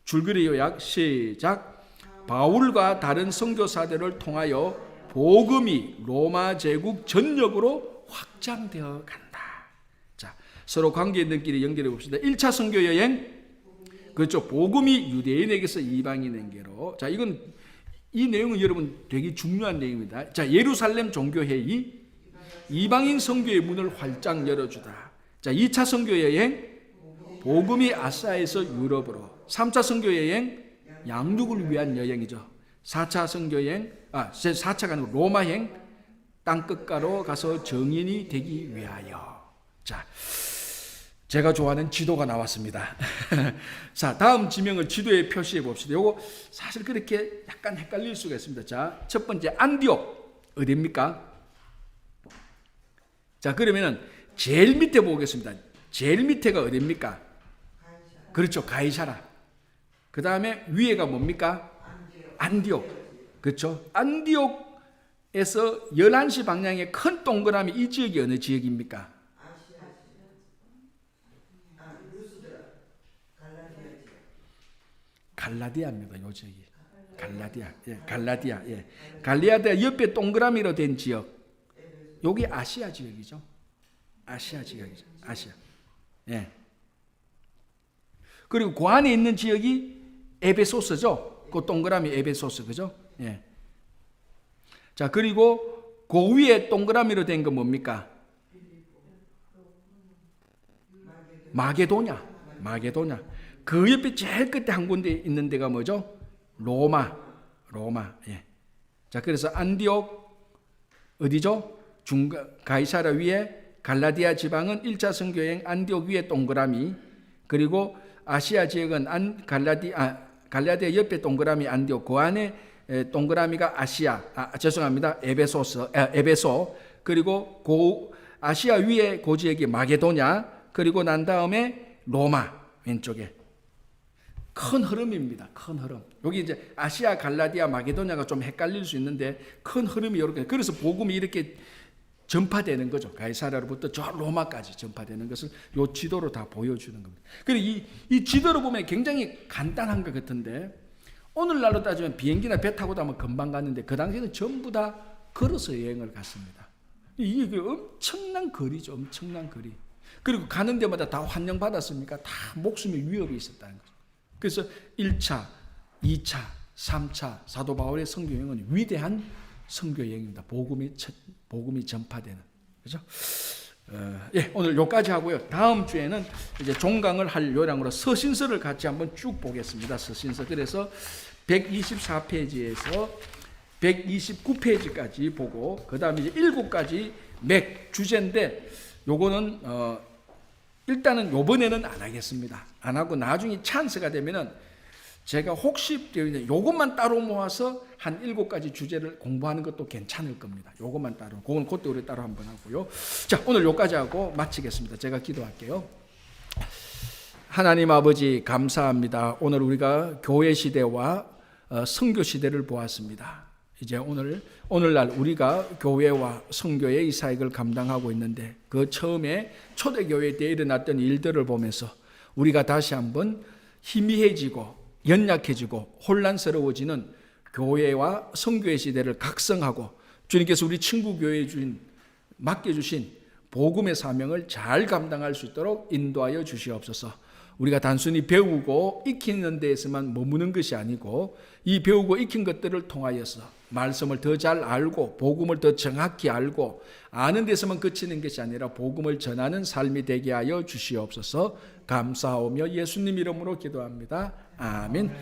줄거리 요약 시작. 바울과 다른 선교사들을 통하여 복음이 로마 제국 전역으로 확장되어 간다. 자, 서로 관계 있는 길이 연결해 봅시다. 1차 선교 여행. 그렇죠. 복음이 유대인에게서 이방인에게로. 자, 이 내용은 여러분 되게 중요한 내용입니다. 자, 예루살렘 종교회의. 이방인 선교의 문을 활짝 열어주다. 자, 2차 선교 여행. 복음이 아시아에서 유럽으로. 3차 선교 여행. 양육을 위한 여행이죠. 4차 선교 여행. 4차가 아니고 로마행. 땅끝가로 가서 정인이 되기 위하여. 자, 제가 좋아하는 지도가 나왔습니다. 자, 다음 지명을 지도에 표시해 봅시다. 요거 사실 그렇게 약간 헷갈릴 수가 있습니다. 자, 첫 번째 안디옥 어디입니까? 자, 그러면은 제일 밑에 보겠습니다. 제일 밑에가 어디입니까? 그렇죠, 가이사라. 그 다음에 위에가 뭡니까? 안디옥. 그렇죠. 안디옥에서 11시 방향의 큰 동그라미 이 지역이 어느 지역입니까? 갈라디아입니다. 요 지역이. 갈라디아. 예, 갈라디아. 예. 갈라디아 옆에 동그라미로 된 지역. 여기 아시아 지역이죠. 아시아 지역이죠. 아시아. 예. 그리고 그 안에 있는 지역이 에베소스죠. 그 동그라미 에베소스. 그죠? 예. 자, 그리고 그 위에 동그라미로 된 건 뭡니까? 마게도냐. 마게도냐. 그 옆에 제일 끝에 한 군데 있는 데가 뭐죠? 로마. 예. 자, 그래서 안디옥 어디죠? 가이사라 위에 갈라디아 지방은 1차 선교여행 안디옥 위에 동그라미. 그리고 아시아 지역은 갈라디아 옆에 동그라미 안디옥. 그 안에 동그라미가 죄송합니다. 에베소. 그리고 아시아 위에 그 지역이 마게도냐. 그리고 난 다음에 로마 왼쪽에. 큰 흐름입니다. 큰 흐름. 여기 이제 아시아, 갈라디아, 마게도냐가 좀 헷갈릴 수 있는데 큰 흐름이 이렇게. 그래서 복음이 이렇게 전파되는 거죠. 가이사라로부터 저 로마까지 전파되는 것을 이 지도로 다 보여주는 겁니다. 그리고 이 지도로 보면 굉장히 간단한 것 같은데 오늘날로 따지면 비행기나 배 타고 가면 금방 갔는데 그 당시에는 전부 다 걸어서 여행을 갔습니다. 이게 엄청난 거리죠. 엄청난 거리. 그리고 가는 데마다 다 환영받았습니까? 다 목숨의 위협이 있었다는 거죠. 그래서 1차, 2차, 3차 사도 바울의 선교여행은 위대한 선교여행입니다. 복음이 전파되는. 그죠? 예, 오늘 여기까지 하고요. 다음 주에는 이제 종강을 할 요량으로 서신서를 같이 한번 쭉 보겠습니다. 서신서. 그래서 124페이지에서 129페이지까지 보고 그다음에 이제 7가지 맥 주제인데 요거는 일단은 요번에는 안 하겠습니다. 안 하고 나중에 찬스가 되면은 제가 혹시 요것만 따로 모아서 한 7가지 주제를 공부하는 것도 괜찮을 겁니다. 요것만 따로. 그건 그때 우리 따로 한번 하고요. 자, 오늘 요까지 하고 마치겠습니다. 제가 기도할게요. 하나님 아버지 감사합니다. 오늘 우리가 교회 시대와 선교 시대를 보았습니다. 이제 오늘날 우리가 교회와 선교의 이 사역을 감당하고 있는데 그 처음에 초대교회 때 일어났던 일들을 보면서 우리가 다시 한번 희미해지고 연약해지고 혼란스러워지는 교회와 선교의 시대를 각성하고 주님께서 우리 친구 교회에 맡겨주신 복음의 사명을 잘 감당할 수 있도록 인도하여 주시옵소서. 우리가 단순히 배우고 익히는 데에서만 머무는 것이 아니고 이 배우고 익힌 것들을 통하여서 말씀을 더 잘 알고 복음을 더 정확히 알고 아는 데서만 그치는 것이 아니라 복음을 전하는 삶이 되게 하여 주시옵소서. 감사하오며 예수님 이름으로 기도합니다. 아멘.